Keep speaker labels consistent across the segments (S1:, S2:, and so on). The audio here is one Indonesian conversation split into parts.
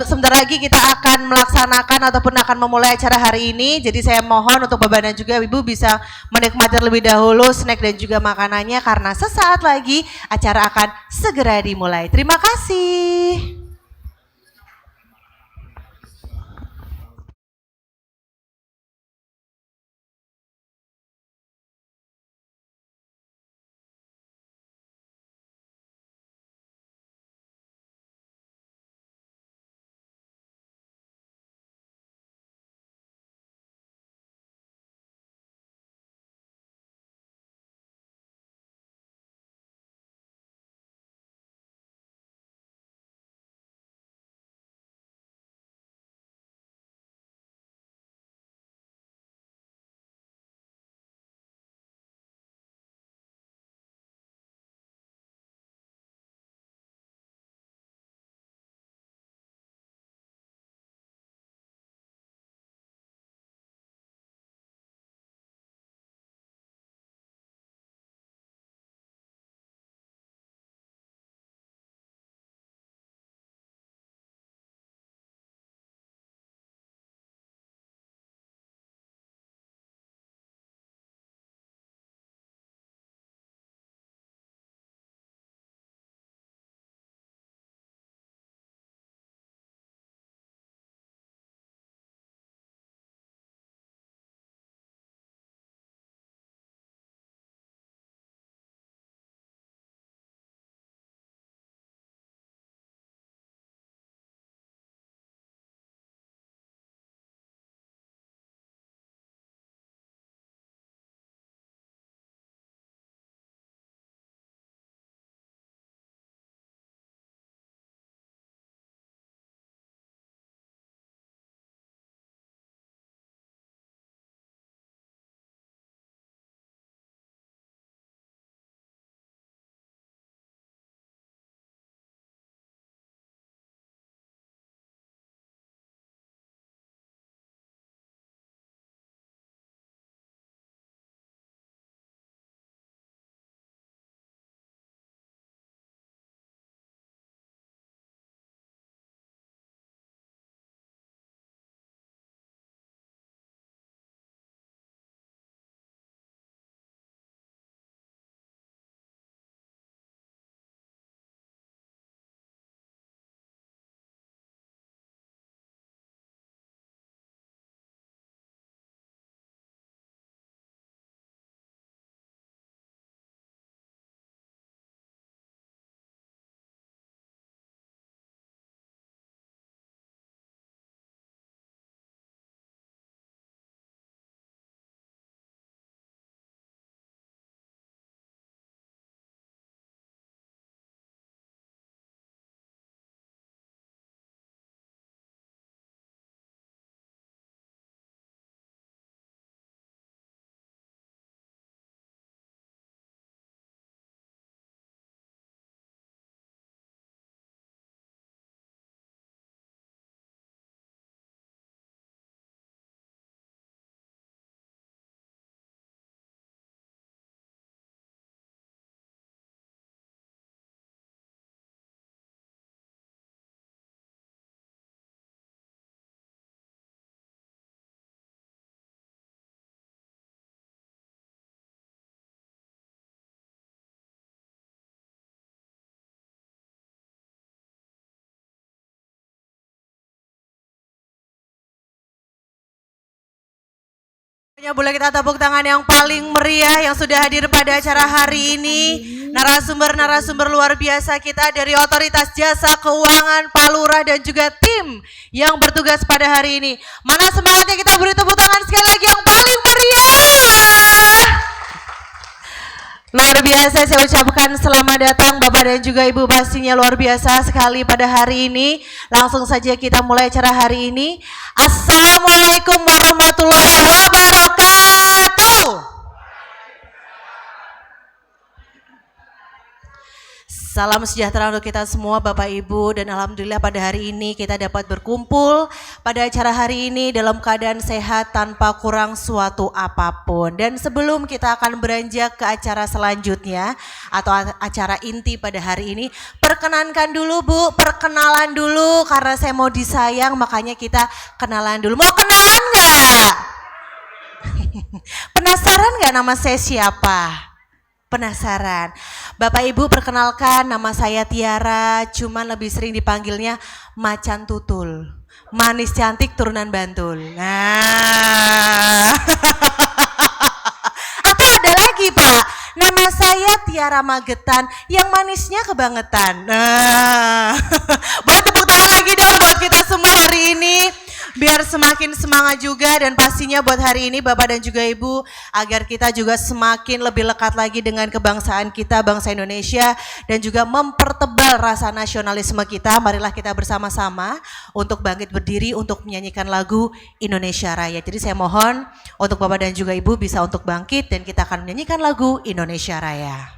S1: sebentar lagi kita akan melaksanakan ataupun akan memulai acara hari ini. Jadi saya mohon untuk Bapak dan juga Ibu bisa menikmati terlebih dahulu snack dan juga makanannya karena sesaat lagi acara akan segera dimulai. Terima kasih. Boleh kita tepuk tangan yang paling meriah yang sudah hadir pada acara hari ini. Narasumber-narasumber luar biasa kita dari Otoritas Jasa Keuangan Palura dan juga tim yang bertugas pada hari ini. Mana semangatnya, kita beri tepuk tangan sekali lagi yang paling meriah. Luar biasa, saya ucapkan selamat datang Bapak dan juga Ibu, pastinya luar biasa sekali pada hari ini. Langsung saja kita mulai acara hari ini. Assalamualaikum warahmatullahi wabarakatuh. Salam sejahtera untuk kita semua Bapak Ibu, dan alhamdulillah pada hari ini kita dapat berkumpul pada acara hari ini dalam keadaan sehat tanpa kurang suatu apapun. Dan sebelum kita akan beranjak ke acara selanjutnya atau acara inti pada hari ini, perkenankan dulu Bu, perkenalan dulu karena saya mau disayang makanya kita kenalan dulu. Mau kenalan nggak? Penasaran nggak nama saya siapa? Penasaran? Bapak Ibu perkenalkan, nama saya Tiara, cuman lebih sering dipanggilnya Macan Tutul. Manis cantik turunan Bantul. Nah. Atau ada lagi Pak, nama saya Tiara Magetan yang manisnya kebangetan. Nah. Boleh tepuk tangan lagi dong buat kita semua hari ini. Biar semakin semangat juga, dan pastinya buat hari ini Bapak dan juga Ibu agar kita juga semakin lebih lekat lagi dengan kebangsaan kita, bangsa Indonesia, dan juga mempertebal rasa nasionalisme kita. Marilah kita bersama-sama untuk bangkit berdiri untuk menyanyikan lagu Indonesia Raya. Jadi saya mohon untuk Bapak dan juga Ibu bisa untuk bangkit dan kita akan menyanyikan lagu Indonesia Raya.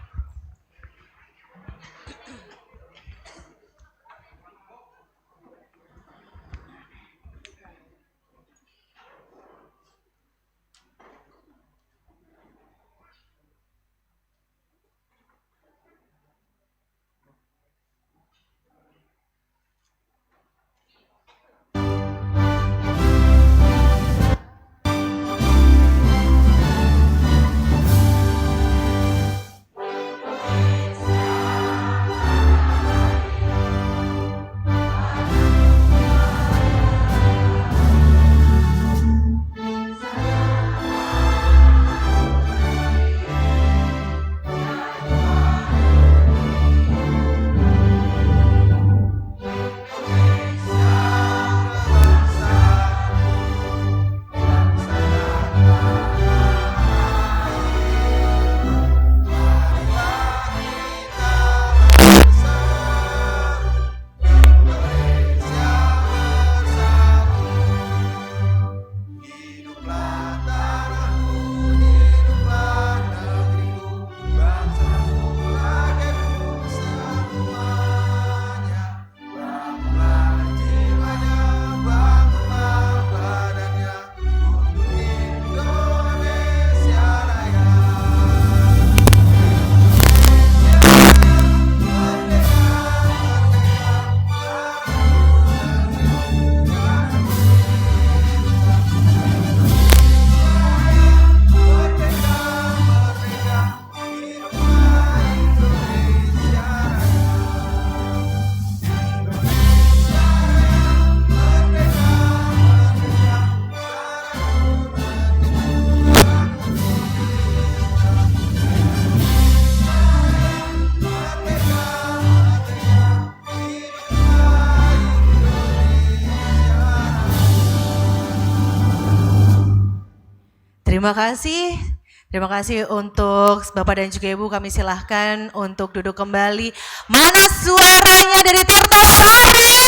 S1: Terima kasih untuk Bapak dan juga Ibu, kami silahkan untuk duduk kembali. Mana suaranya dari Tirtosari?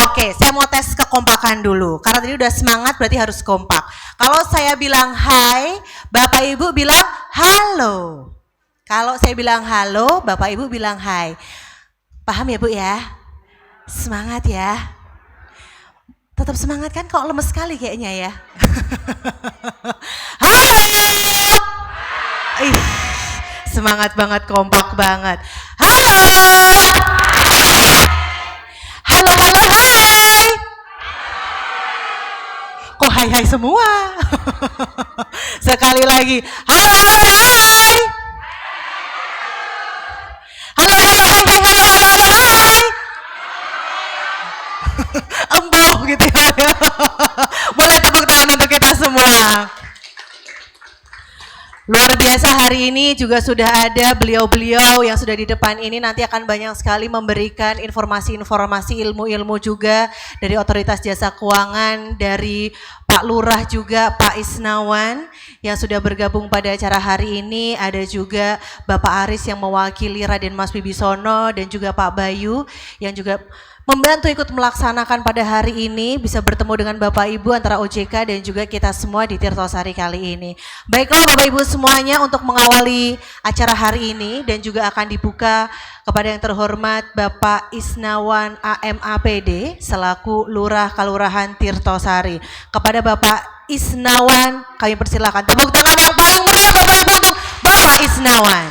S1: Oke, saya mau tes kekompakan dulu. Karena tadi udah semangat berarti harus kompak. Kalau saya bilang hai, Bapak Ibu bilang halo. Kalau saya bilang halo, Bapak Ibu bilang hai. Paham ya Bu ya? Semangat ya. Tetap semangat kan, kok lemes sekali kayaknya ya. Halo. Ih, semangat banget, kompak banget. Halo. Halo, halo, hai. Kok hai semua? Sekali lagi. Halo, halo, hai. Halo, halo, hai. Embuh gitu ya. Boleh tepuk tangan untuk kita semua. Luar biasa, hari ini juga sudah ada beliau-beliau yang sudah di depan ini, nanti akan banyak sekali memberikan informasi-informasi, ilmu-ilmu juga dari Otoritas Jasa Keuangan, dari Pak Lurah juga Pak Isnawan yang sudah bergabung pada acara hari ini. Ada juga Bapak Aris yang mewakili Raden Mas Wibisono dan juga Pak Bayu yang juga membantu ikut melaksanakan pada hari ini, bisa bertemu dengan Bapak Ibu antara OJK dan juga kita semua di Tirtosari kali ini. Baiklah Bapak Ibu semuanya, untuk mengawali acara hari ini dan juga akan dibuka kepada yang terhormat Bapak Isnawan AMAPD selaku Lurah Kelurahan Tirtosari. Kepada Bapak Isnawan kami persilakan tepuk tangan yang paling meriah Bapak Ibu untuk Bapak Isnawan.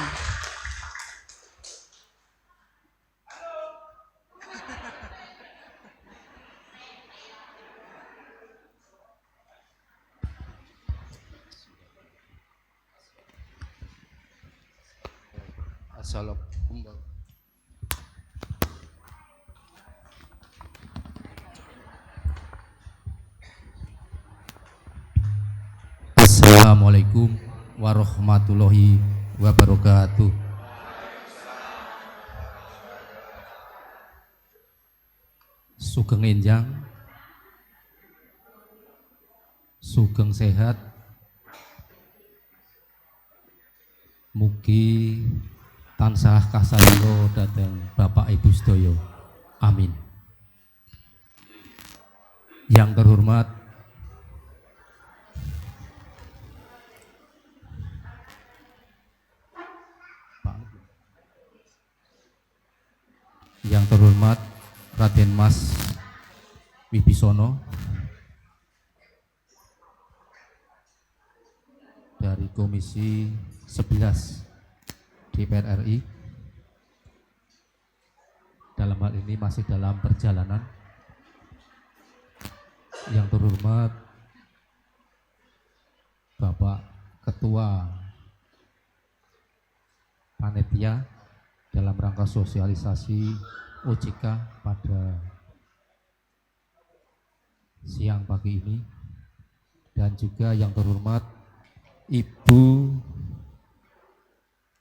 S2: Assalamualaikum warahmatullahi wabarakatuh. Sugeng enjang, sugeng sehat, mugi tansah kasaryo dhateng Bapak Ibu sedaya. Amin. Yang terhormat Raden Mas Wibisono dari Komisi 11 DPR RI, dalam hal ini masih dalam perjalanan. Yang terhormat Bapak Ketua Panitia dalam rangka sosialisasi OJK pada siang pagi ini, dan juga yang terhormat Ibu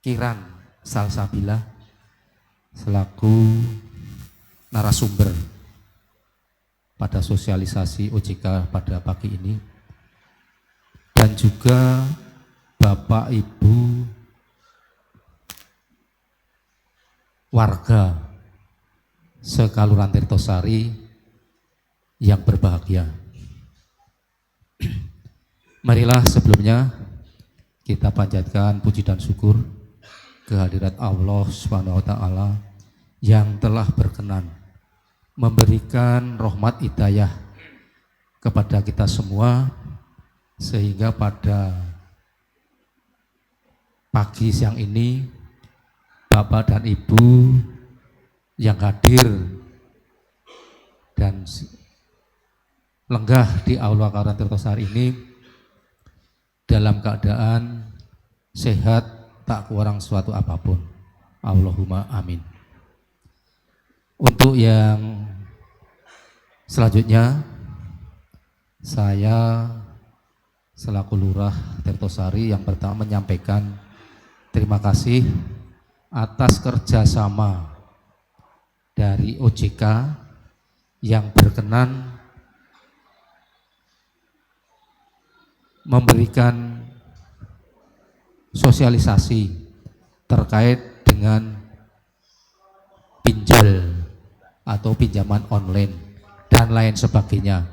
S2: Kiran Salsabila selaku narasumber pada sosialisasi OJK pada pagi ini, dan juga Bapak Ibu warga sekalurahan Tirtosari yang berbahagia. Marilah sebelumnya kita panjatkan puji dan syukur kehadirat Allah Subhanahu wa taala yang telah berkenan memberikan rahmat hidayah kepada kita semua, sehingga pada pagi siang ini Bapak dan Ibu yang hadir dan lenggah di Aula Kelurahan Tirtosari ini dalam keadaan sehat, tak kurang suatu apapun. Allahumma amin. Untuk yang selanjutnya, saya selaku Lurah Tirtosari yang pertama menyampaikan terima kasih atas kerjasama dari OJK yang berkenan memberikan sosialisasi terkait dengan pinjol atau pinjaman online dan lain sebagainya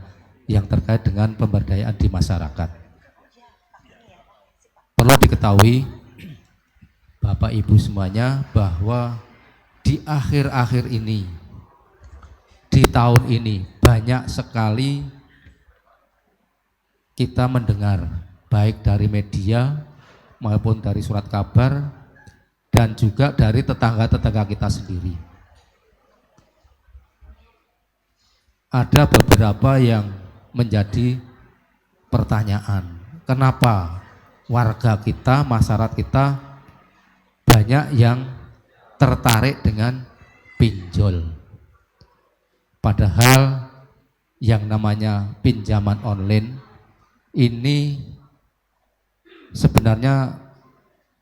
S2: yang terkait dengan pemberdayaan di masyarakat. Perlu diketahui Bapak Ibu semuanya bahwa di akhir-akhir ini, di tahun ini, banyak sekali kita mendengar baik dari media maupun dari surat kabar dan juga dari tetangga-tetangga kita sendiri. Ada beberapa yang menjadi pertanyaan, kenapa warga kita, masyarakat kita banyak yang tertarik dengan pinjol. Padahal yang namanya pinjaman online ini sebenarnya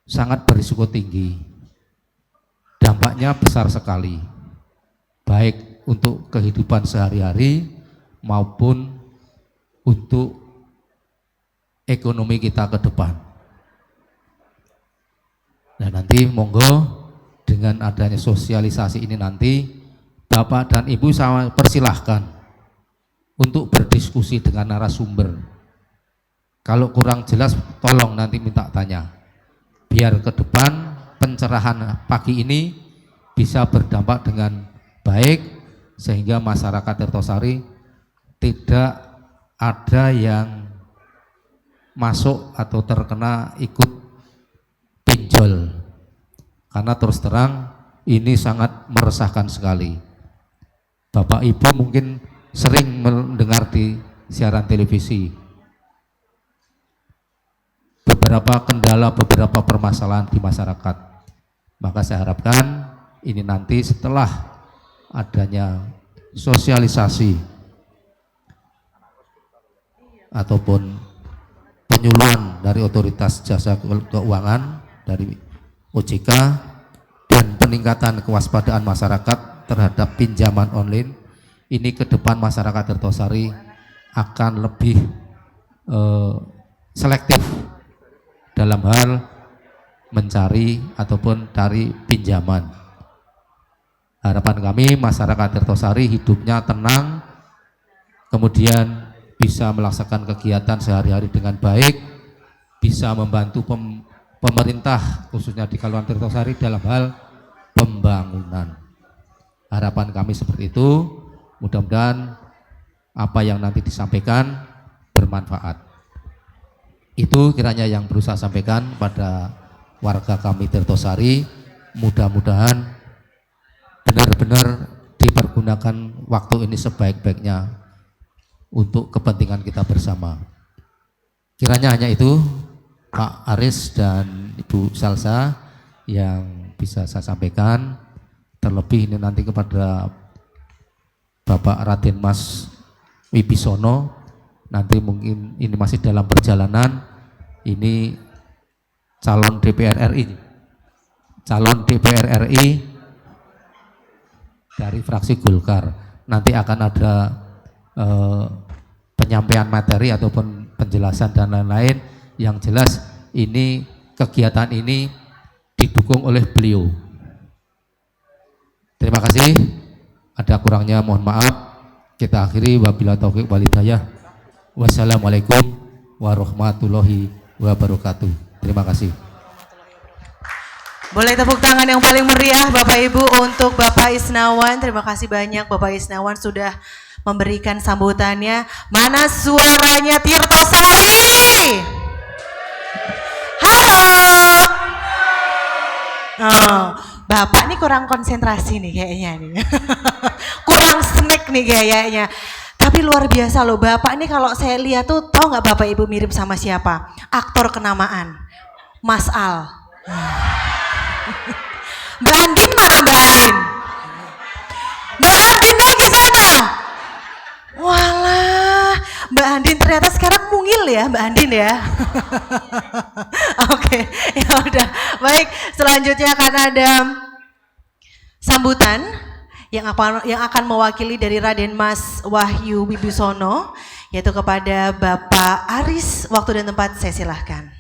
S2: sangat berisiko tinggi. Dampaknya besar sekali, baik untuk kehidupan sehari-hari maupun untuk ekonomi kita ke depan. Nah nanti monggo dengan adanya sosialisasi ini nanti Bapak dan Ibu saya persilahkan untuk berdiskusi dengan narasumber. Kalau kurang jelas tolong nanti minta tanya. Biar ke depan pencerahan pagi ini bisa berdampak dengan baik sehingga masyarakat Tirtosari tidak ada yang masuk atau terkena ikut pinjol, karena terus terang ini sangat meresahkan sekali. Bapak Ibu mungkin sering mendengar di siaran televisi beberapa kendala, beberapa permasalahan di masyarakat. Maka saya harapkan ini nanti setelah adanya sosialisasi ataupun penyuluhan dari otoritas jasa keuangan dari OJK dan peningkatan kewaspadaan masyarakat terhadap pinjaman online, ini ke depan masyarakat Tirtosari akan lebih selektif dalam hal mencari ataupun cari pinjaman. Harapan kami masyarakat Tirtosari hidupnya tenang, kemudian bisa melaksanakan kegiatan sehari-hari dengan baik, bisa membantu pemerintah khususnya di Kelurahan Tirtosari dalam hal pembangunan. Harapan kami seperti itu, mudah-mudahan apa yang nanti disampaikan bermanfaat. Itu kiranya yang berusaha sampaikan pada warga kami Tirtosari, mudah-mudahan benar-benar dipergunakan waktu ini sebaik-baiknya untuk kepentingan kita bersama. Kiranya hanya itu Pak Aris dan Ibu Salsa yang bisa saya sampaikan. Terlebih ini nanti kepada Bapak Raden Mas Wibisono, nanti mungkin ini masih dalam perjalanan, ini calon DPR RI dari fraksi Golkar. Nanti akan ada penyampaian materi ataupun penjelasan dan lain-lain. Yang jelas ini kegiatan ini didukung oleh beliau. Terima kasih. Ada kurangnya mohon maaf. Kita akhiri wabillahi taufiq wal hidayah. Wassalamualaikum warahmatullahi wabarakatuh. Terima kasih.
S1: Boleh tepuk tangan yang paling meriah Bapak Ibu untuk Bapak Isnawan. Terima kasih banyak Bapak Isnawan sudah memberikan sambutannya. Mana suaranya Tirtosari? Halo. Oh, Bapak nih kurang konsentrasi nih kayaknya nih. Kurang snack nih kayaknya. Tapi luar biasa loh Bapak nih, kalau saya lihat tuh, tahu nggak Bapak Ibu mirip sama siapa? Aktor kenamaan, Mas Al. Mbak Andin mana Mbak Andin? Mbak Andin dong di sana. Walah, Mbak Andin ternyata sekarang mungil ya Mbak Andin ya. Oke, ya udah. Baik, selanjutnya akan ada sambutan yang akan mewakili dari Raden Mas Wahyu Wibisono, yaitu kepada Bapak Aris. Waktu dan tempat saya silahkan.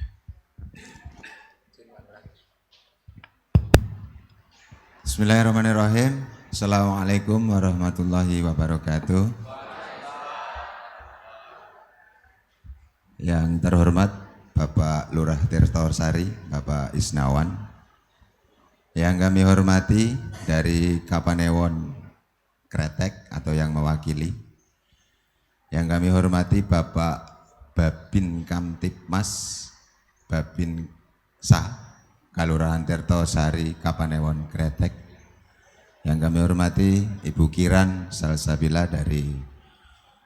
S3: Bismillahirrahmanirrahim. Assalamualaikum warahmatullahi wabarakatuh. Yang terhormat Bapak Lurah Tirtosari, Bapak Isnawan. Yang kami hormati dari Kapanewon Kretek atau yang mewakili. Yang kami hormati Bapak Babin Kamtipmas, Babin Sah, Kelurahan Tirtosari, Kapanewon Kretek. Yang kami hormati Ibu Kiran Salsabila dari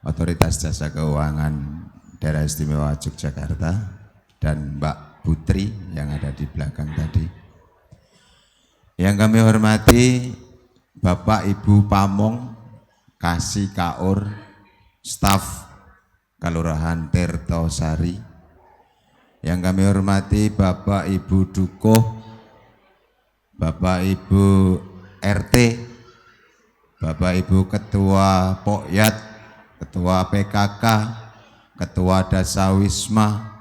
S3: Otoritas Jasa Keuangan Daerah Istimewa Yogyakarta, dan Mbak Putri yang ada di belakang tadi. Yang kami hormati Bapak Ibu Pamong, Kasih Kaur, staf Kelurahan Tirtosari. Yang kami hormati Bapak Ibu Dukuh, Bapak Ibu RT, Bapak Ibu Ketua Pokyat, Ketua PKK, Ketua Dasawisma,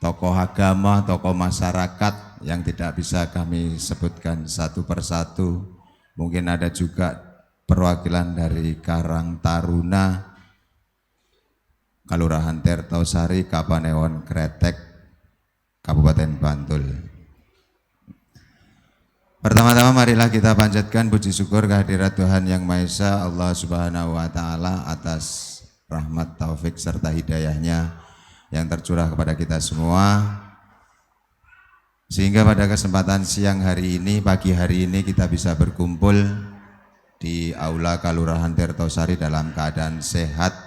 S3: tokoh agama, tokoh masyarakat yang tidak bisa kami sebutkan satu persatu. Mungkin ada juga perwakilan dari Karang Taruna, Kelurahan Tirtosari, Kapanewon Kretek, Kabupaten Bantul. Pertama-tama marilah kita panjatkan puji syukur kehadirat Tuhan Yang Maha Esa, Allah Subhanahu wa Ta'ala, atas rahmat, taufik serta hidayahnya yang tercurah kepada kita semua, sehingga pada kesempatan siang hari ini, pagi hari ini, kita bisa berkumpul di Aula Kelurahan Tirtosari dalam keadaan sehat,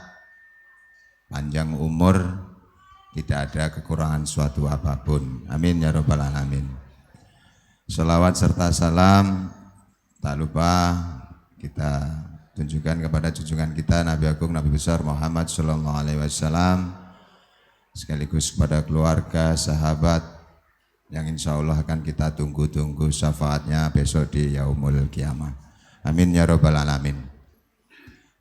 S3: panjang umur, tidak ada kekurangan suatu apapun. Amin ya rabbal alamin. Sholawat serta salam tak lupa kita tunjukkan kepada junjungan kita Nabi Agung Nabi Besar Muhammad Sallallahu Alaihi Wasallam, sekaligus kepada keluarga, sahabat yang insya Allah akan kita tunggu-tunggu syafaatnya besok di Yaumul Kiamah. Amin ya rabbal alamin.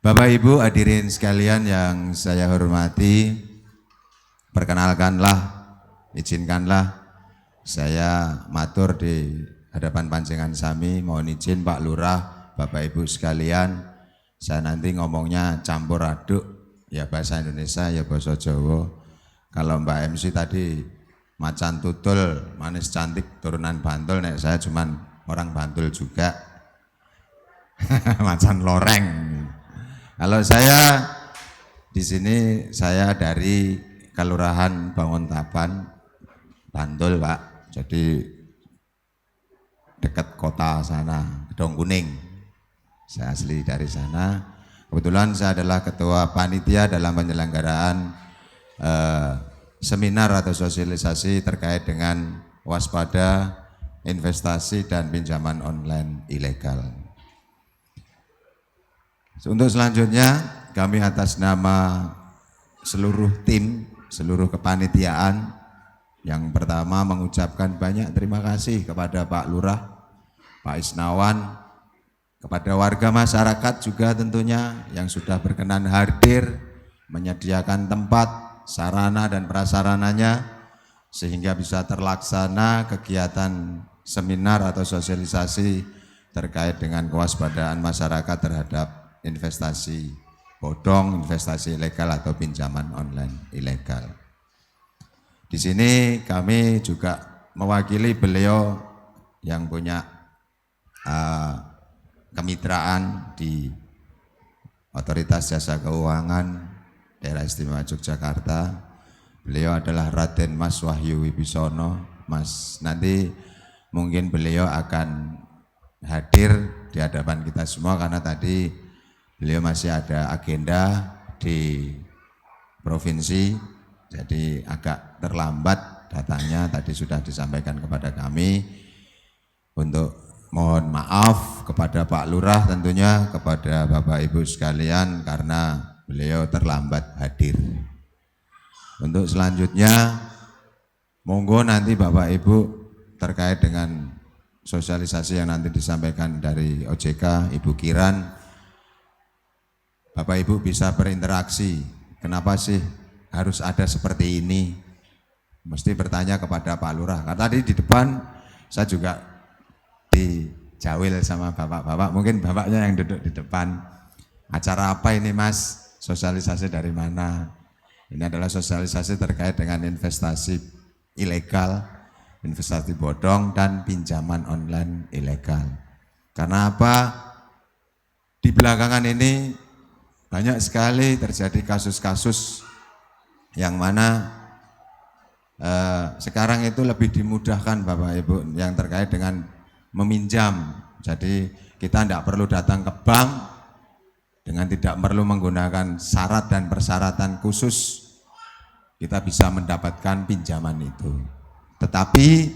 S3: Bapak Ibu hadirin sekalian yang saya hormati, perkenalkanlah, izinkanlah saya matur di hadapan panjenengan sami, mohon izin Pak Lurah, Bapak Ibu sekalian, saya nanti ngomongnya campur aduk, ya bahasa Indonesia, ya bahasa Jawa. Kalau Mbak MC tadi macan tutul, manis cantik, turunan Bantul, nek saya cuman orang Bantul juga, macan loreng. Kalau saya di sini, saya dari Kelurahan Banguntapan, Bantul Pak. Jadi dekat kota sana, Gedong Kuning. Saya asli dari sana. Kebetulan saya adalah ketua panitia dalam penyelenggaraan seminar atau sosialisasi terkait dengan waspada investasi dan pinjaman online ilegal. Untuk selanjutnya, kami atas nama seluruh tim, seluruh kepanitiaan, yang pertama mengucapkan banyak terima kasih kepada Pak Lurah, Pak Isnawan, kepada warga masyarakat juga tentunya yang sudah berkenan hadir, menyediakan tempat, sarana dan prasarananya, sehingga bisa terlaksana kegiatan seminar atau sosialisasi terkait dengan kewaspadaan masyarakat terhadap investasi bodong, investasi ilegal atau pinjaman online ilegal. Di sini kami juga mewakili beliau yang punya kemitraan di Otoritas Jasa Keuangan Daerah Istimewa Yogyakarta. Beliau adalah Raden Mas Wahyu Wibisono. Mas, nanti mungkin beliau akan hadir di hadapan kita semua karena tadi beliau masih ada agenda di provinsi, jadi agak terlambat datangnya. Tadi sudah disampaikan kepada kami untuk mohon maaf kepada Pak Lurah, tentunya kepada Bapak Ibu sekalian karena beliau terlambat hadir. Untuk selanjutnya, monggo nanti Bapak Ibu terkait dengan sosialisasi yang nanti disampaikan dari OJK, Ibu Kiran, Bapak Ibu bisa berinteraksi. Kenapa sih harus ada seperti ini? Mesti bertanya kepada Pak Lurah. Karena tadi di depan saya juga dijawil sama bapak-bapak. Mungkin bapaknya yang duduk di depan. Acara apa ini Mas? Sosialisasi dari mana? Ini adalah sosialisasi terkait dengan investasi ilegal, investasi bodong dan pinjaman online ilegal. Karena apa? Di belakangan ini banyak sekali terjadi kasus-kasus yang mana sekarang itu lebih dimudahkan Bapak Ibu yang terkait dengan meminjam. Jadi kita tidak perlu datang ke bank dengan tidak perlu menggunakan syarat dan persyaratan khusus, kita bisa mendapatkan pinjaman itu. Tetapi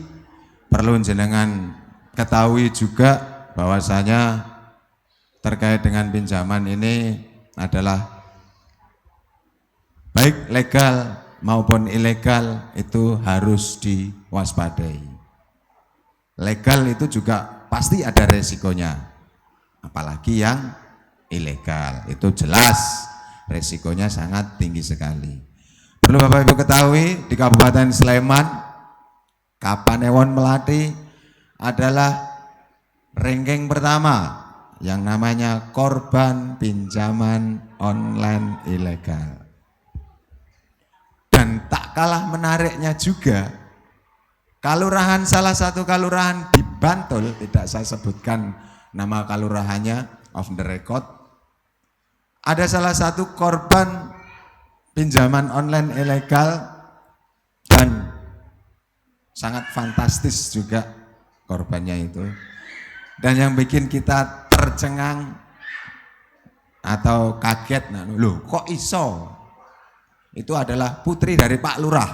S3: perlu jenengan ketahui juga bahwasanya terkait dengan pinjaman ini adalah baik legal maupun ilegal itu harus diwaspadai. Legal itu juga pasti ada resikonya, apalagi yang ilegal itu jelas resikonya sangat tinggi sekali. Perlu Bapak Ibu ketahui di Kabupaten Sleman, Kapanewon Melati adalah ranking pertama yang namanya korban pinjaman online ilegal. Dan tak kalah menariknya juga, kalurahan, salah satu kalurahan di Bantul, tidak saya sebutkan nama kalurahannya, off the record, ada salah satu korban pinjaman online ilegal dan sangat fantastis juga korbannya itu. Dan yang bikin kita tercengang atau kaget, nah, loh kok iso? Itu adalah putri dari Pak Lurah.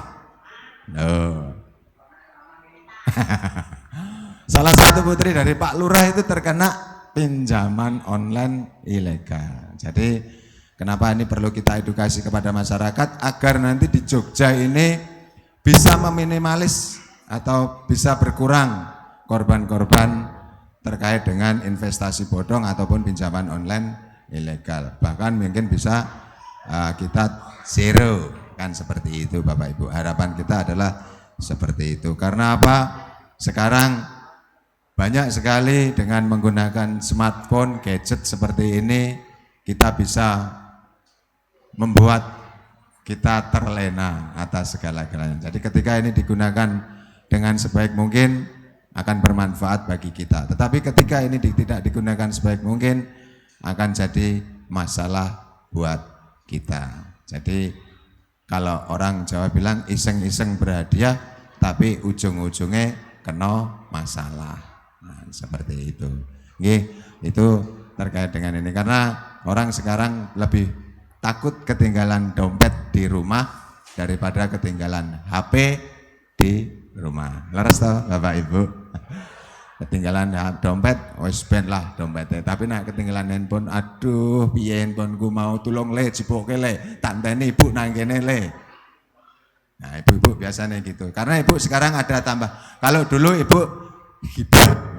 S3: Salah satu putri dari Pak Lurah itu terkena pinjaman online ilegal. Jadi kenapa ini perlu kita edukasi kepada masyarakat agar nanti di Jogja ini bisa meminimalis atau bisa berkurang korban-korban terkait dengan investasi bodong ataupun pinjaman online ilegal. Bahkan mungkin bisa kita zero, kan seperti itu Bapak Ibu. Harapan kita adalah seperti itu. Karena apa? Sekarang banyak sekali dengan menggunakan smartphone, gadget seperti ini, kita bisa membuat kita terlena atas segala-galanya. Jadi ketika ini digunakan dengan sebaik mungkin akan bermanfaat bagi kita. Tetapi ketika ini tidak digunakan sebaik mungkin akan jadi masalah buat kita. Jadi kalau orang Jawa bilang iseng-iseng berhadiah tapi ujung-ujungnya kena masalah. Nah, seperti itu. Itu terkait dengan ini karena orang sekarang lebih takut ketinggalan dompet di rumah daripada ketinggalan HP di rumah. Leres toh Bapak Ibu? Ketinggalan dompet, wis ben lah dompetnya. Tapi nak ketinggalan handphone, aduh piye handphoneku mau tulung le, jiboke le, tanteni ibu nang kene le. Nah ibu-ibu biasanya gitu. Karena ibu sekarang ada tambah. Kalau dulu ibu gibah.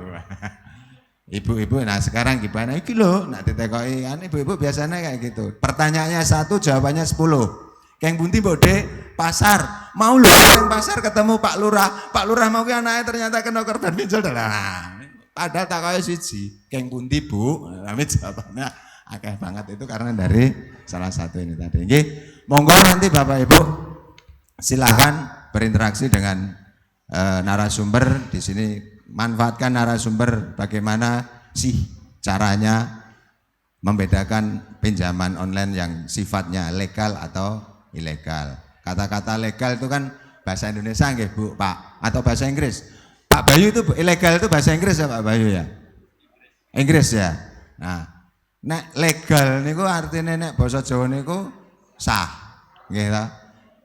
S3: Ibu-ibu, nah sekarang gimana? Iki lho, nak ditekoki kan ibu-ibu biasanya kayak gitu. Pertanyaannya 1, jawabannya 10. Keng bunti bode pasar, mau lho yang pasar ketemu Pak Lurah. Pak Lurah mau ke anaknya ternyata kena korban pinjol. Nah, padahal tak kaya siji. Keng bunti Bu, tapi jawabannya akeh banget itu karena dari salah satu ini tadi. Nggih, monggo nanti Bapak Ibu silakan berinteraksi dengan narasumber di sini. Manfaatkan narasumber bagaimana sih caranya membedakan pinjaman online yang sifatnya legal atau ilegal. Kata-kata legal itu kan bahasa Indonesia nggih Bu, Pak, atau bahasa Inggris. Pak Bayu itu ilegal itu bahasa Inggris ya Pak Bayu ya? Inggris ya. Nah, nek legal niku artinya nek basa Jawa niku sah. Nggih ta?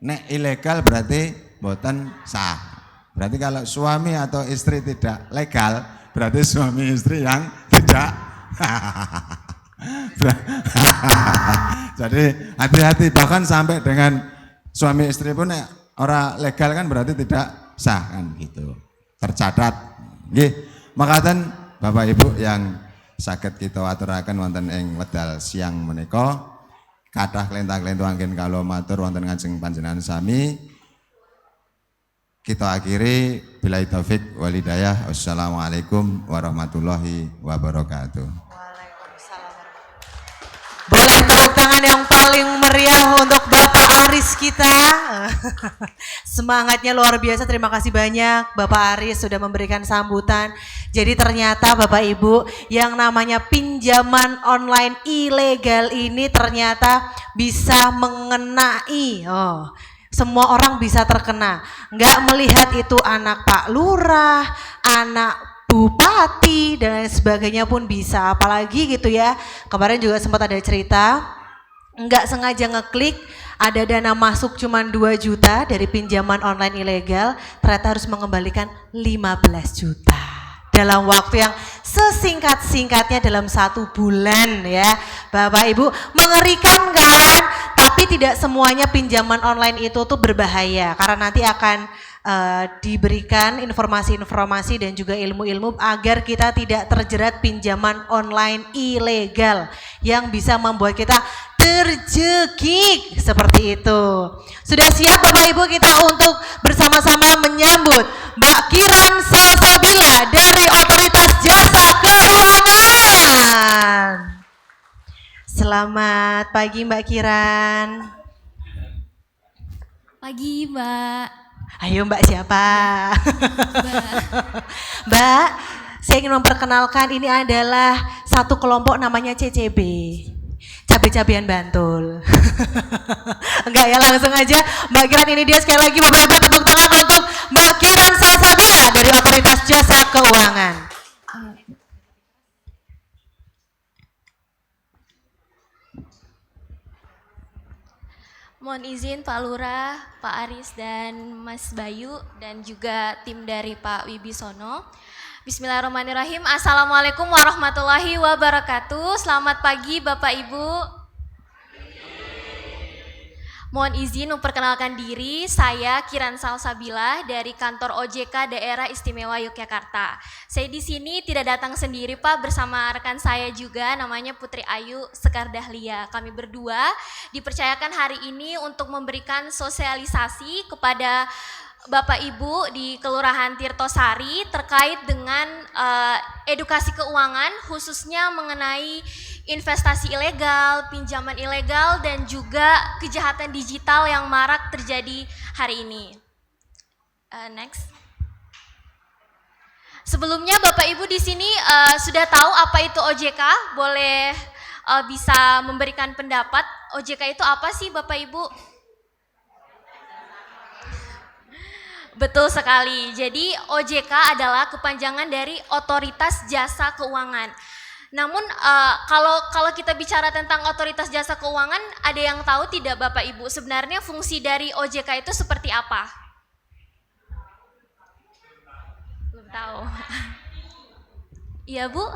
S3: Nek ilegal berarti mboten sah. Berarti kalau suami atau istri tidak legal, berarti suami istri yang tidak. Jadi hati-hati, bahkan sampai dengan suami istri pun orang legal kan berarti tidak sah kan gitu. Tercatat. Nggih, makaten Bapak Ibu yang saged kita aturaken wonten ing wedal siang menika, kathah klentang-klentu anggen kala matur wonten ngajeng panjenengan sami. Kita akhiri billahi taufik wal hidayah. Wassalamualaikum warahmatullahi wabarakatuh.
S1: Waalaikumsalam. Boleh tepuk tangan yang paling meriah untuk Bapak Aris kita. Semangatnya luar biasa, terima kasih banyak Bapak Aris sudah memberikan sambutan. Jadi ternyata Bapak Ibu yang namanya pinjaman online ilegal ini ternyata bisa mengenai, semua orang bisa terkena, nggak melihat itu anak Pak Lurah, anak bupati dan lain sebagainya pun bisa, apalagi gitu ya. Kemarin juga sempat ada cerita, nggak sengaja ngeklik, ada dana masuk cuma 2 juta dari pinjaman online ilegal, ternyata harus mengembalikan 15 juta. Dalam waktu yang sesingkat-singkatnya dalam 1 bulan ya Bapak Ibu, mengerikan kan? Tapi tidak semuanya pinjaman online itu tuh berbahaya karena nanti akan diberikan informasi-informasi dan juga ilmu-ilmu agar kita tidak terjerat pinjaman online ilegal yang bisa membuat kita tercekik seperti itu. Sudah siap Bapak Ibu kita untuk bersama-sama menyambut Mbak Kiran Salsabila dari Otoritas Jasa Keuangan. Selamat pagi Mbak Kiran.
S4: Pagi Mbak.
S1: Ayo Mbak siapa? Mbak, saya ingin memperkenalkan ini adalah satu kelompok namanya CCB. Cabe-cabean Bantul. Enggak ya, langsung aja Mbak Kiran, ini dia sekali lagi Bapak Ibu, tepuk tangan untuk Mbak Kiran Salsabila dari Otoritas Jasa Keuangan.
S4: Mohon izin Pak Lurah, Pak Aris dan Mas Bayu dan juga tim dari Pak Wibisono. Bismillahirrahmanirrahim. Assalamualaikum warahmatullahi wabarakatuh. Selamat pagi Bapak Ibu. Mohon izin memperkenalkan diri, saya Kiran Salsabila dari kantor OJK Daerah Istimewa Yogyakarta. Saya di sini tidak datang sendiri Pak, bersama rekan saya juga namanya Putri Ayu Sekar Dahlia. Kami berdua dipercayakan hari ini untuk memberikan sosialisasi kepada Bapak Ibu di Kelurahan Tirtosari terkait dengan edukasi keuangan, khususnya mengenai investasi ilegal, pinjaman ilegal, dan juga kejahatan digital yang marak terjadi hari ini. Next. Sebelumnya Bapak Ibu di sini sudah tahu apa itu OJK? Boleh bisa memberikan pendapat. OJK itu apa sih Bapak Ibu? Betul sekali. Jadi OJK adalah kepanjangan dari Otoritas Jasa Keuangan. Namun kalau kita bicara tentang Otoritas Jasa Keuangan, ada yang tahu tidak Bapak Ibu sebenarnya fungsi dari OJK itu seperti apa? Belum tahu. Iya Bu?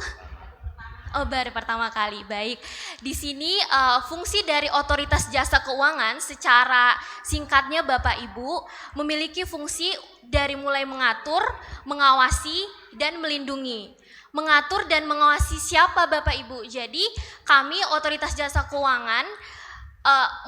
S4: Oh, baru pertama kali. Baik. Di sini fungsi dari Otoritas Jasa Keuangan secara singkatnya Bapak Ibu memiliki fungsi dari mulai mengatur, mengawasi, dan melindungi. Mengatur dan mengawasi siapa Bapak Ibu? Jadi kami Otoritas Jasa Keuangan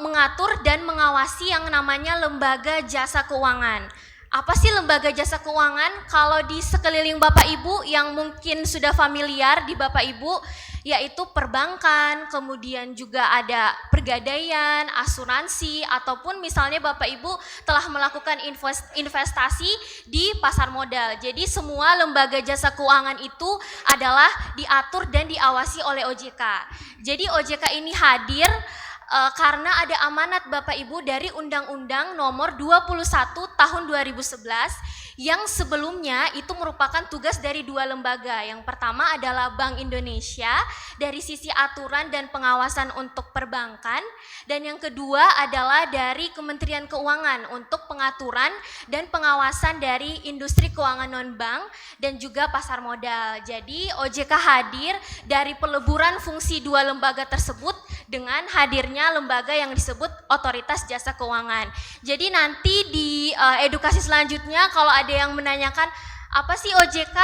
S4: mengatur dan mengawasi yang namanya Lembaga Jasa Keuangan. Apa sih Lembaga Jasa Keuangan? Kalau di sekeliling Bapak Ibu yang mungkin sudah familiar di Bapak Ibu, yaitu perbankan, kemudian juga ada pegadaian, asuransi, ataupun misalnya Bapak Ibu telah melakukan investasi di pasar modal. Jadi semua lembaga jasa keuangan itu adalah diatur dan diawasi oleh OJK. Jadi OJK ini hadir karena ada amanat Bapak Ibu dari Undang-Undang Nomor 21 Tahun 2011 yang sebelumnya itu merupakan tugas dari dua lembaga. Yang pertama adalah Bank Indonesia dari sisi aturan dan pengawasan untuk perbankan, dan yang kedua adalah dari Kementerian Keuangan untuk pengaturan dan pengawasan dari industri keuangan non-bank dan juga pasar modal. Jadi OJK hadir dari peleburan fungsi dua lembaga tersebut dengan hadirnya lembaga yang disebut Otoritas Jasa Keuangan. Jadi nanti di edukasi selanjutnya kalau ada yang menanyakan apa sih OJK?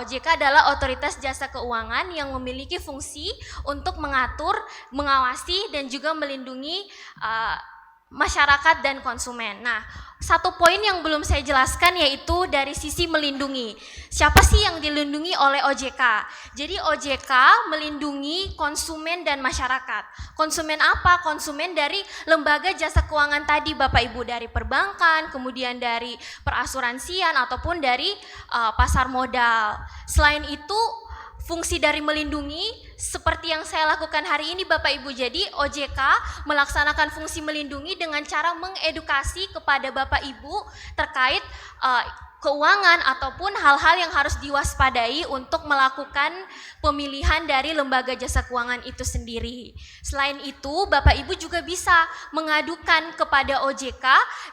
S4: OJK adalah Otoritas Jasa Keuangan yang memiliki fungsi untuk mengatur, mengawasi, dan juga melindungi masyarakat dan konsumen. Nah, satu poin yang belum saya jelaskan yaitu dari sisi melindungi. Siapa sih yang dilindungi oleh OJK? Jadi OJK melindungi konsumen dan masyarakat. Konsumen apa? Konsumen dari lembaga jasa keuangan tadi Bapak Ibu, dari perbankan, kemudian dari perasuransian ataupun dari pasar modal. Selain itu, fungsi dari melindungi seperti yang saya lakukan hari ini Bapak Ibu. Jadi OJK melaksanakan fungsi melindungi dengan cara mengedukasi kepada Bapak Ibu terkait keuangan ataupun hal-hal yang harus diwaspadai untuk melakukan pemilihan dari lembaga jasa keuangan itu sendiri. Selain itu, Bapak Ibu juga bisa mengadukan kepada OJK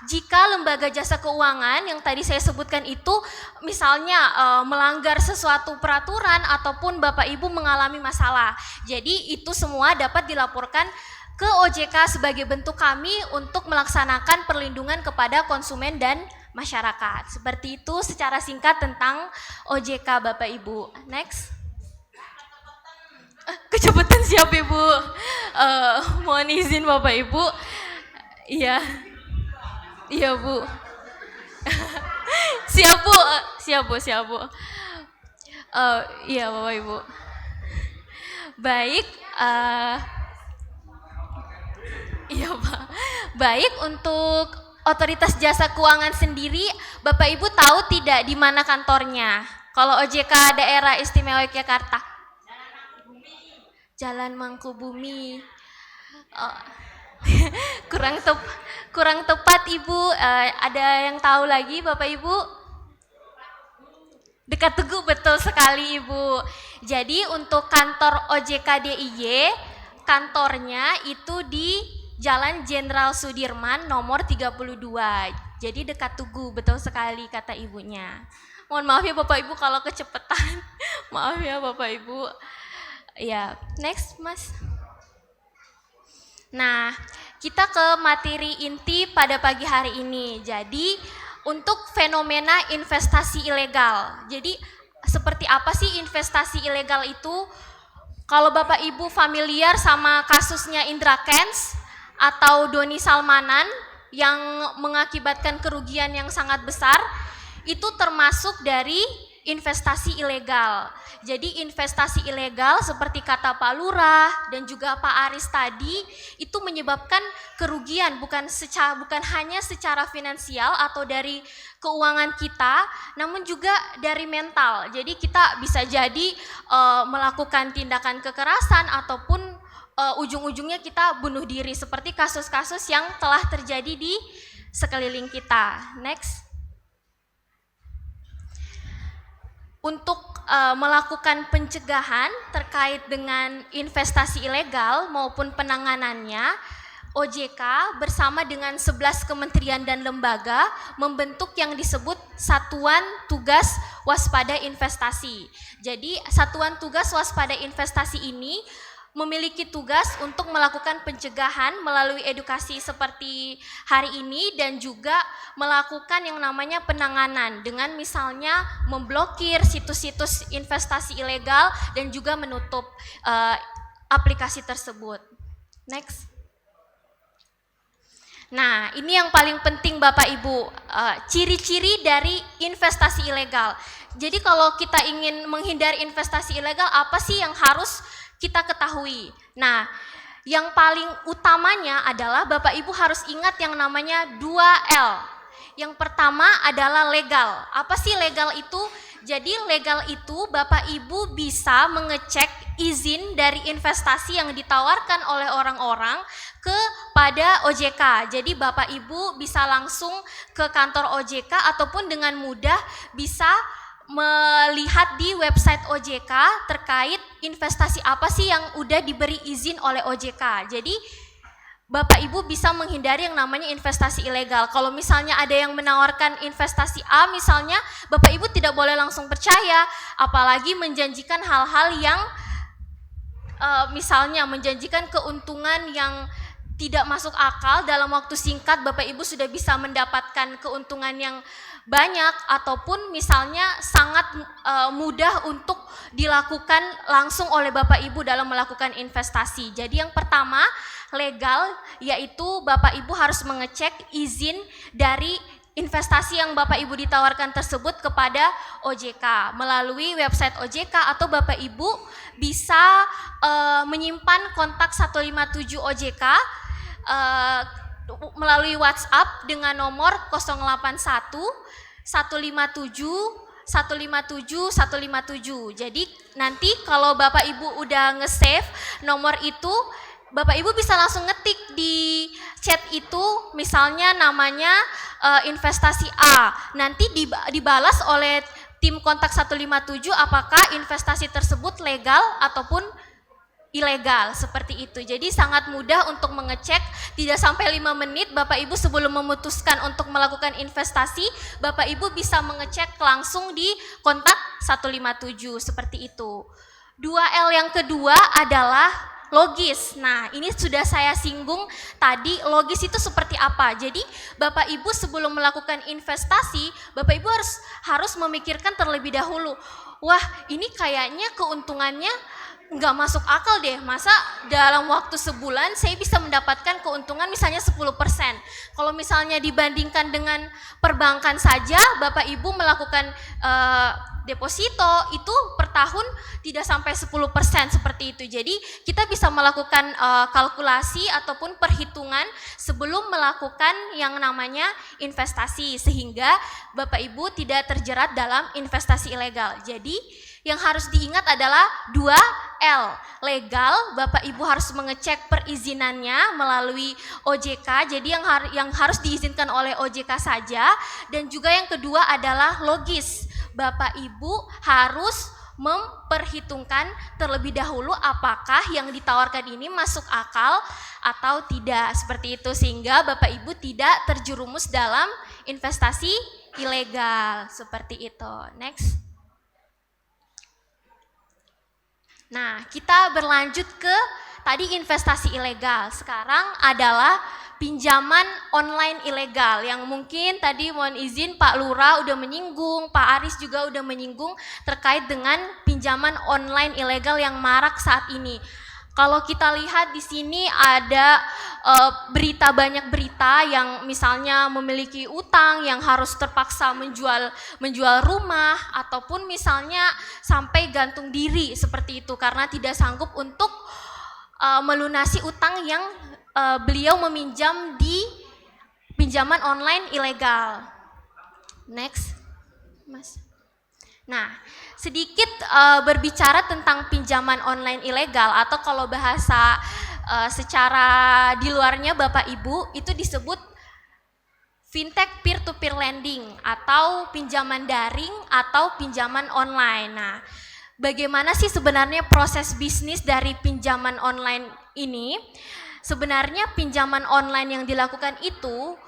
S4: jika lembaga jasa keuangan yang tadi saya sebutkan itu misalnya melanggar sesuatu peraturan ataupun Bapak Ibu mengalami masalah. Jadi itu semua dapat dilaporkan ke OJK sebagai bentuk kami untuk melaksanakan perlindungan kepada konsumen dan masyarakat. Seperti itu secara singkat tentang OJK Bapak Ibu. Next. Kecepatan Siap Ibu. Mohon izin Bapak Ibu. Iya. Iya Bu. Siap Bu. Siap Bu, siap Bu. Iya Bapak Ibu. Baik. Iya Pak. Baik, untuk Otoritas Jasa Keuangan sendiri, Bapak Ibu tahu tidak di mana kantornya? Kalau OJK Daerah Istimewa Yogyakarta. Jalan Mangkubumi. Kurang tepat Ibu. Ada yang tahu lagi Bapak Ibu? Dekat Tugu, betul sekali Ibu. Jadi untuk kantor OJK DIY, kantornya itu di Jalan Jenderal Sudirman nomor 32. Jadi dekat Tugu, betul sekali kata ibunya. Mohon maaf ya Bapak Ibu kalau kecepatan. Maaf ya Bapak Ibu. Ya, next Mas. Nah, kita ke materi inti pada pagi hari ini. Jadi, untuk fenomena investasi ilegal. Jadi, seperti apa sih investasi ilegal itu? Kalau Bapak Ibu familiar sama kasusnya Indra Kents atau Doni Salmanan yang mengakibatkan kerugian yang sangat besar, itu termasuk dari investasi ilegal. Jadi investasi ilegal seperti kata Pak Lurah dan juga Pak Aris tadi itu menyebabkan kerugian bukan hanya secara finansial atau dari keuangan kita, namun juga dari mental. Jadi kita bisa jadi melakukan tindakan kekerasan ataupun ujung-ujungnya kita bunuh diri seperti kasus-kasus yang telah terjadi di sekeliling kita. Next. Untuk melakukan pencegahan terkait dengan investasi ilegal maupun penanganannya, OJK bersama dengan 11 kementerian dan lembaga membentuk yang disebut Satuan Tugas Waspada Investasi. Jadi Satuan Tugas Waspada Investasi ini memiliki tugas untuk melakukan pencegahan melalui edukasi seperti hari ini dan juga melakukan yang namanya penanganan dengan misalnya memblokir situs-situs investasi ilegal dan juga menutup aplikasi tersebut. Next. Nah, ini yang paling penting Bapak Ibu, ciri-ciri dari investasi ilegal. Jadi kalau kita ingin menghindari investasi ilegal, apa sih yang harus kita ketahui? Nah, yang paling utamanya adalah Bapak Ibu harus ingat yang namanya 2L. Yang pertama adalah legal. Apa sih legal itu? Jadi legal itu Bapak Ibu bisa mengecek izin dari investasi yang ditawarkan oleh orang-orang kepada OJK. Jadi Bapak Ibu bisa langsung ke kantor OJK ataupun dengan mudah bisa melihat di website OJK terkait investasi apa sih yang udah diberi izin oleh OJK. Jadi Bapak Ibu bisa menghindari yang namanya investasi ilegal. Kalau misalnya ada yang menawarkan investasi A misalnya, Bapak Ibu tidak boleh langsung percaya, apalagi menjanjikan hal-hal yang misalnya menjanjikan keuntungan yang tidak masuk akal. Dalam waktu singkat Bapak Ibu sudah bisa mendapatkan keuntungan yang banyak ataupun misalnya sangat mudah untuk dilakukan langsung oleh Bapak Ibu dalam melakukan investasi. Jadi yang pertama legal, yaitu Bapak Ibu harus mengecek izin dari investasi yang Bapak Ibu ditawarkan tersebut kepada OJK melalui website OJK atau Bapak Ibu bisa menyimpan kontak 157 OJK melalui WhatsApp dengan nomor 081 157 157 157. Jadi nanti kalau Bapak Ibu udah nge-save nomor itu, Bapak Ibu bisa langsung ngetik di chat itu misalnya namanya investasi A. Nanti dibalas oleh tim kontak 157 apakah investasi tersebut legal ataupun ilegal, seperti itu. Jadi sangat mudah untuk mengecek, tidak sampai 5 menit Bapak Ibu sebelum memutuskan untuk melakukan investasi, Bapak Ibu bisa mengecek langsung di kontak 157, seperti itu. 2L yang kedua adalah logis. Nah, ini sudah saya singgung tadi, logis itu seperti apa. Jadi Bapak Ibu sebelum melakukan investasi, Bapak Ibu harus memikirkan terlebih dahulu, wah ini kayaknya keuntungannya nggak masuk akal deh, masa dalam waktu sebulan saya bisa mendapatkan keuntungan misalnya 10%. Kalau misalnya dibandingkan dengan perbankan saja, Bapak Ibu melakukan deposito itu per tahun tidak sampai 10% seperti itu. Jadi kita bisa melakukan kalkulasi ataupun perhitungan sebelum melakukan yang namanya investasi, sehingga Bapak Ibu tidak terjerat dalam investasi ilegal. Jadi yang harus diingat adalah 2L. Legal, Bapak Ibu harus mengecek perizinannya melalui OJK, jadi yang harus diizinkan oleh OJK saja. Dan juga yang kedua adalah logis. Bapak Ibu harus memperhitungkan terlebih dahulu apakah yang ditawarkan ini masuk akal atau tidak, seperti itu, sehingga Bapak Ibu tidak terjerumus dalam investasi ilegal, seperti itu. Next. Nah, kita berlanjut ke tadi investasi ilegal. Sekarang adalah pinjaman online ilegal yang mungkin tadi mohon izin Pak Lurah udah menyinggung, Pak Aris juga udah menyinggung terkait dengan pinjaman online ilegal yang marak saat ini. Kalau kita lihat di sini ada banyak berita yang misalnya memiliki utang yang harus terpaksa menjual rumah, ataupun misalnya sampai gantung diri seperti itu karena tidak sanggup untuk melunasi utang yang beliau meminjam di pinjaman online ilegal. Next, Mas. Nah, sedikit berbicara tentang pinjaman online ilegal, atau kalau bahasa secara di luarnya Bapak Ibu itu disebut fintech peer-to-peer lending atau pinjaman daring atau pinjaman online. Nah, bagaimana sih sebenarnya proses bisnis dari pinjaman online ini? Sebenarnya pinjaman online yang dilakukan itu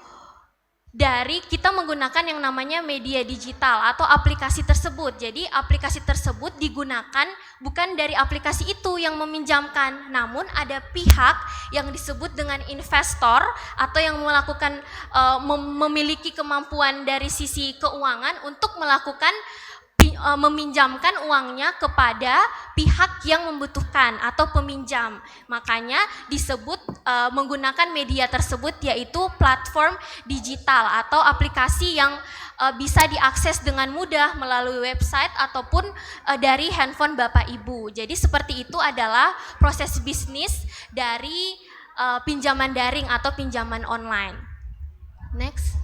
S4: dari kita menggunakan yang namanya media digital atau aplikasi tersebut. Jadi aplikasi tersebut digunakan bukan dari aplikasi itu yang meminjamkan, namun ada pihak yang disebut dengan investor atau yang melakukan memiliki kemampuan dari sisi keuangan untuk melakukan meminjamkan uangnya kepada pihak yang membutuhkan atau peminjam. Makanya disebut menggunakan media tersebut yaitu platform digital atau aplikasi yang bisa diakses dengan mudah melalui website ataupun dari handphone Bapak Ibu. Jadi seperti itu adalah proses bisnis dari pinjaman daring atau pinjaman online. Next.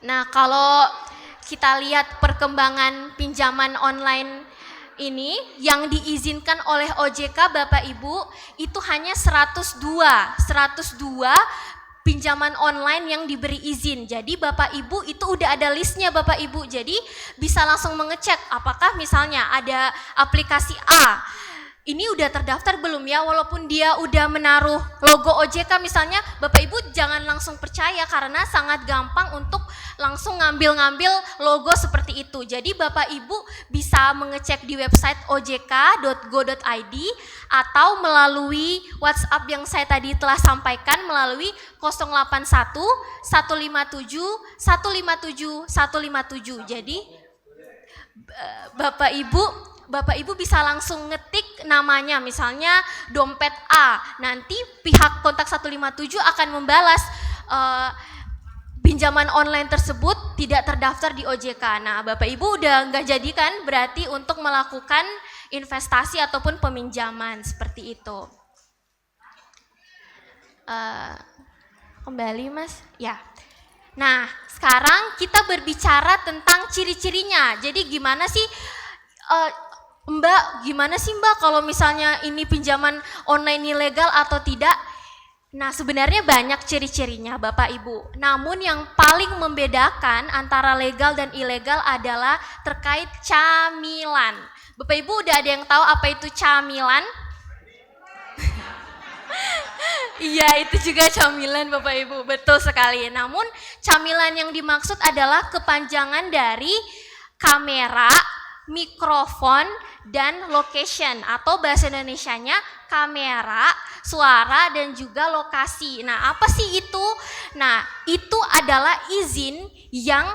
S4: Nah, kalau kita lihat perkembangan pinjaman online ini yang diizinkan oleh OJK Bapak Ibu itu hanya 102 pinjaman online yang diberi izin. Jadi Bapak Ibu itu udah ada listnya Bapak Ibu, jadi bisa langsung mengecek apakah misalnya ada aplikasi A ini udah terdaftar belum ya, walaupun dia udah menaruh logo OJK misalnya, Bapak Ibu jangan langsung percaya karena sangat gampang untuk langsung ngambil logo seperti itu. Jadi Bapak Ibu bisa mengecek di website ojk.go.id atau melalui WhatsApp yang saya tadi telah sampaikan melalui 081 157 157 157. Jadi Bapak Ibu bisa langsung ngetik namanya, misalnya dompet A. Nanti pihak kontak 157 akan membalas pinjaman online tersebut tidak terdaftar di OJK. Nah, Bapak Ibu udah nggak jadi kan berarti untuk melakukan investasi ataupun peminjaman seperti itu. Kembali Mas, ya. Nah, sekarang kita berbicara tentang ciri-cirinya. Jadi gimana sih Mbak, gimana sih Mbak kalau misalnya ini pinjaman online ilegal atau tidak? Nah, sebenarnya banyak ciri-cirinya Bapak Ibu. Namun yang paling membedakan antara legal dan ilegal adalah terkait camilan. Bapak Ibu udah ada yang tahu apa itu camilan? Iya, itu juga camilan Bapak Ibu, betul sekali. Namun camilan yang dimaksud adalah kepanjangan dari kamera, mikrofon, dan location atau bahasa Indonesianya kamera, suara, dan juga lokasi. Nah, apa sih itu? Nah, itu adalah izin yang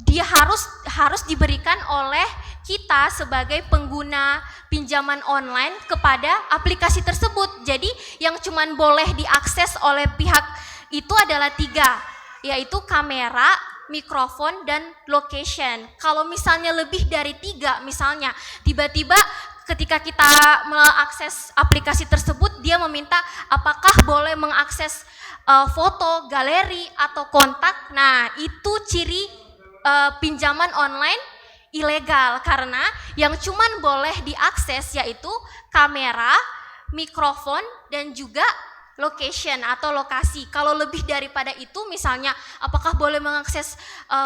S4: dia harus diberikan oleh kita sebagai pengguna pinjaman online kepada aplikasi tersebut. Jadi yang cuman boleh diakses oleh pihak itu adalah 3, yaitu kamera, mikrofon, dan location. Kalau misalnya lebih dari 3, misalnya tiba-tiba ketika kita mengakses aplikasi tersebut, dia meminta apakah boleh mengakses foto, galeri, atau kontak. Nah, itu ciri pinjaman online ilegal, karena yang cuman boleh diakses yaitu kamera, mikrofon, dan juga location atau lokasi. Kalau lebih daripada itu, misalnya apakah boleh mengakses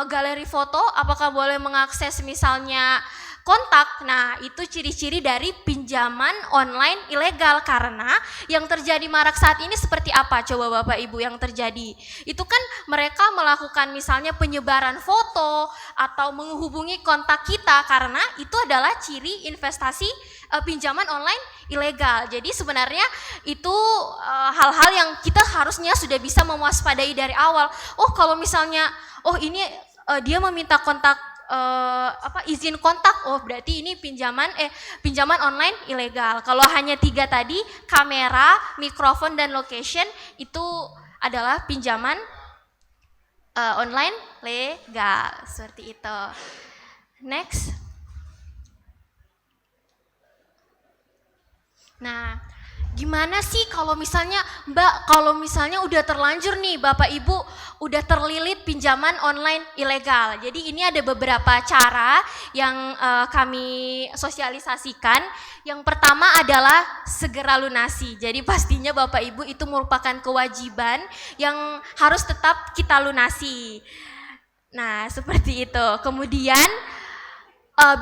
S4: galeri foto, apakah boleh mengakses misalnya kontak. Nah, itu ciri-ciri dari pinjaman online ilegal, karena yang terjadi marak saat ini seperti apa coba Bapak Ibu yang terjadi? Itu kan mereka melakukan misalnya penyebaran foto atau menghubungi kontak kita, karena itu adalah ciri investasi pinjaman online ilegal. Jadi sebenarnya itu hal-hal yang kita harusnya sudah bisa mewaspadai dari awal. Oh, kalau misalnya ini dia meminta kontak izin kontak, oh berarti ini pinjaman online ilegal. Kalau hanya 3 tadi, kamera, mikrofon, dan location, itu adalah pinjaman online legal, seperti itu. Next. Nah, gimana sih kalau misalnya kalau misalnya udah terlanjur nih Bapak Ibu udah terlilit pinjaman online ilegal. Jadi ini ada beberapa cara yang kami sosialisasikan. Yang pertama adalah segera lunasi. Jadi pastinya Bapak Ibu itu merupakan kewajiban yang harus tetap kita lunasi. Nah, seperti itu. Kemudian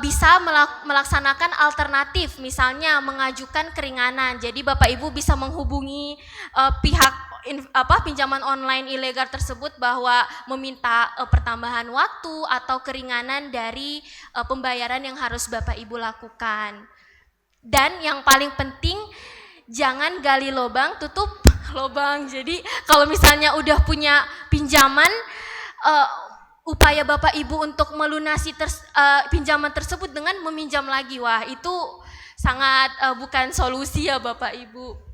S4: bisa melaksanakan alternatif, misalnya mengajukan keringanan. Jadi Bapak Ibu bisa menghubungi pihak pinjaman online ilegal tersebut bahwa meminta pertambahan waktu atau keringanan dari pembayaran yang harus Bapak Ibu lakukan. Dan yang paling penting, jangan gali lubang tutup lubang. Jadi kalau misalnya udah punya pinjaman, upaya Bapak Ibu untuk melunasi pinjaman tersebut dengan meminjam lagi, wah itu sangat bukan solusi ya Bapak Ibu.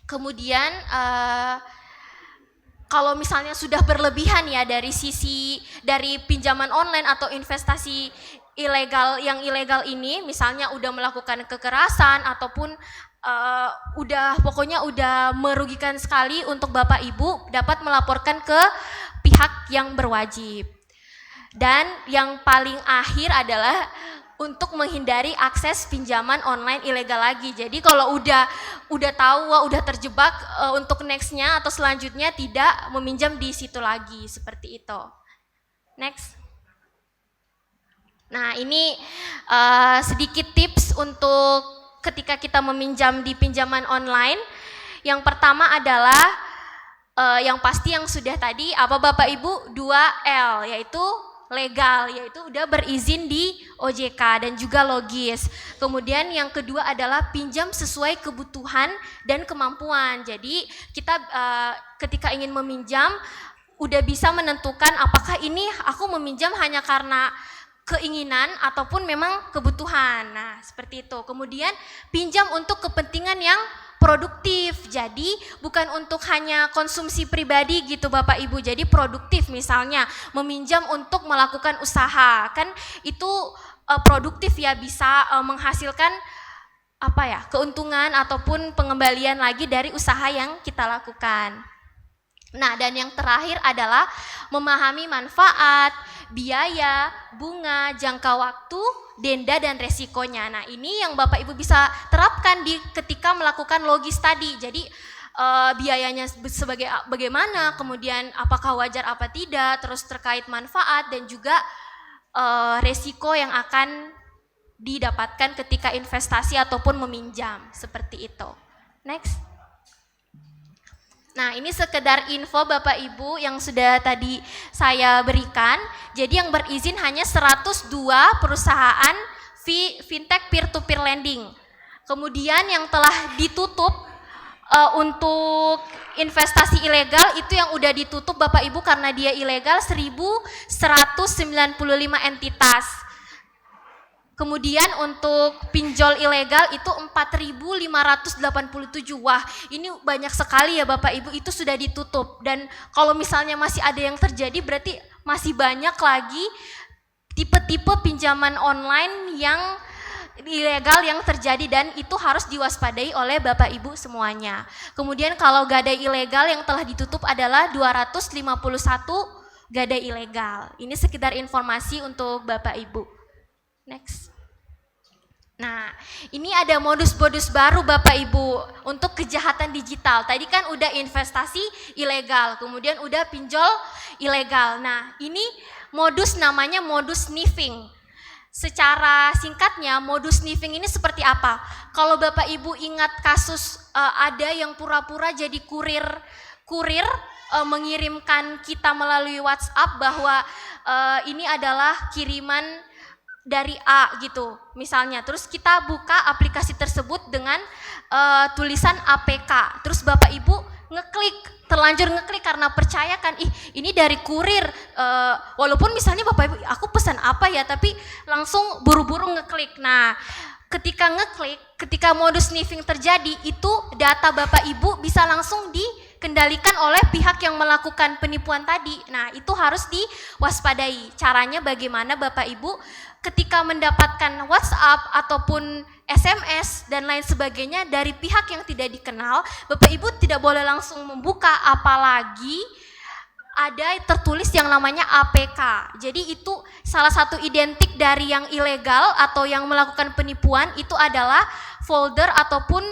S4: Kemudian kalau misalnya sudah berlebihan ya dari pinjaman online atau investasi yang ilegal ini, misalnya udah melakukan kekerasan ataupun pokoknya udah merugikan sekali untuk Bapak Ibu, dapat melaporkan ke pihak yang berwajib. Dan yang paling akhir adalah untuk menghindari akses pinjaman online ilegal lagi. Jadi kalau udah tahu, udah terjebak, untuk nextnya atau selanjutnya tidak meminjam di situ lagi, seperti itu. Next. Nah, ini sedikit tips untuk ketika kita meminjam di pinjaman online. Yang pertama adalah yang pasti yang sudah tadi Bapak Ibu 2L, yaitu legal, yaitu udah berizin di OJK dan juga logis. Kemudian yang kedua adalah pinjam sesuai kebutuhan dan kemampuan. Jadi kita ketika ingin meminjam udah bisa menentukan apakah ini aku meminjam hanya karena keinginan ataupun memang kebutuhan. Nah, seperti itu. Kemudian pinjam untuk kepentingan yang produktif, jadi bukan untuk hanya konsumsi pribadi gitu Bapak Ibu. Jadi produktif, misalnya meminjam untuk melakukan usaha, kan itu produktif ya, bisa menghasilkan keuntungan ataupun pengembalian lagi dari usaha yang kita lakukan. Nah, dan yang terakhir adalah memahami manfaat, biaya, bunga, jangka waktu, denda, dan resikonya. Nah, ini yang Bapak Ibu bisa terapkan ketika melakukan logis tadi. Jadi biayanya bagaimana, kemudian apakah wajar apa tidak, terus terkait manfaat dan juga resiko yang akan didapatkan ketika investasi ataupun meminjam, seperti itu. Next. Nah, ini sekedar info Bapak Ibu yang sudah tadi saya berikan. Jadi yang berizin hanya 102 perusahaan fintech peer-to-peer lending. Kemudian yang telah ditutup untuk investasi ilegal itu yang udah ditutup Bapak Ibu karena dia ilegal 1.195 entitas. Kemudian untuk pinjol ilegal itu 4.587. Wah, ini banyak sekali ya Bapak Ibu, itu sudah ditutup. Dan kalau misalnya masih ada yang terjadi berarti masih banyak lagi tipe-tipe pinjaman online yang ilegal yang terjadi dan itu harus diwaspadai oleh Bapak Ibu semuanya. Kemudian kalau gadai ilegal yang telah ditutup adalah 251 gadai ilegal. Ini sekedar informasi untuk Bapak Ibu. Next. Nah, ini ada modus-modus baru Bapak Ibu untuk kejahatan digital. Tadi kan udah investasi ilegal, kemudian udah pinjol ilegal. Nah, ini modus namanya modus sniffing. Secara singkatnya, modus sniffing ini seperti apa? Kalau Bapak Ibu ingat kasus ada yang pura-pura jadi kurir mengirimkan kita melalui WhatsApp bahwa ini adalah kiriman dari A gitu misalnya, terus kita buka aplikasi tersebut dengan tulisan APK, terus Bapak Ibu terlanjur ngeklik karena percaya kan, ini dari kurir, walaupun misalnya Bapak Ibu aku pesan apa ya, tapi langsung buru-buru ngeklik. Nah, ketika modus sniffing terjadi, itu data Bapak Ibu bisa langsung dikendalikan oleh pihak yang melakukan penipuan tadi. Nah, itu harus diwaspadai. Caranya bagaimana Bapak Ibu ketika mendapatkan WhatsApp ataupun SMS dan lain sebagainya dari pihak yang tidak dikenal, Bapak Ibu tidak boleh langsung membuka, apalagi ada tertulis yang namanya APK. Jadi itu salah satu identik dari yang ilegal atau yang melakukan penipuan, itu adalah folder ataupun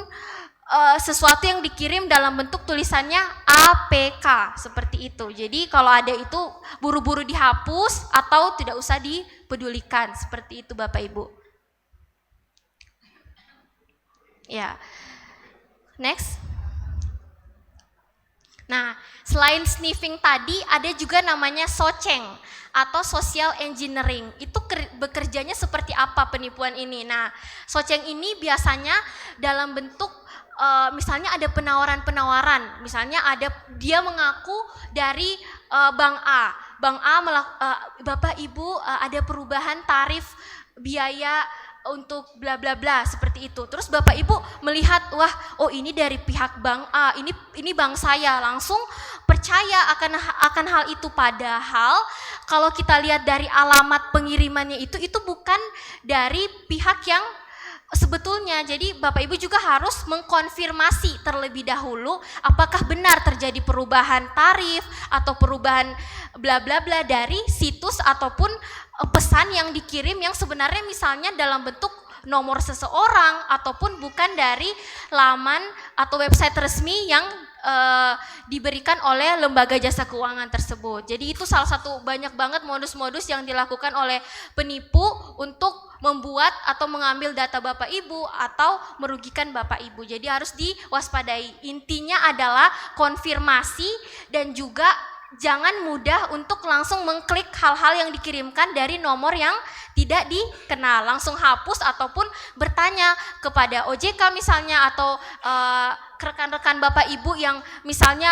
S4: sesuatu yang dikirim dalam bentuk tulisannya APK seperti itu. Jadi kalau ada itu buru-buru dihapus atau tidak usah dipedulikan, seperti itu Bapak Ibu. Ya. Next. Nah, selain sniffing tadi ada juga namanya soceng atau social engineering. Itu bekerjanya seperti apa penipuan ini? Nah, soceng ini biasanya dalam bentuk misalnya ada penawaran-penawaran, misalnya dia mengaku dari Bank A, Bapak Ibu ada perubahan tarif biaya untuk bla bla bla seperti itu. Terus Bapak Ibu melihat, wah, oh ini dari pihak Bank A, ini bank saya, langsung percaya akan hal itu. Padahal kalau kita lihat dari alamat pengirimannya itu bukan dari pihak yang sebetulnya. Jadi Bapak Ibu juga harus mengkonfirmasi terlebih dahulu apakah benar terjadi perubahan tarif atau perubahan bla bla bla dari situs ataupun pesan yang dikirim yang sebenarnya misalnya dalam bentuk nomor seseorang ataupun bukan dari laman atau website resmi yang diberikan oleh lembaga jasa keuangan tersebut. Jadi itu salah satu banyak banget modus-modus yang dilakukan oleh penipu untuk membuat atau mengambil data Bapak Ibu atau merugikan Bapak Ibu. Jadi harus diwaspadai. Intinya adalah konfirmasi dan juga jangan mudah untuk langsung mengklik hal-hal yang dikirimkan dari nomor yang tidak dikenal. Langsung hapus ataupun bertanya kepada OJK misalnya atau rekan-rekan Bapak Ibu yang misalnya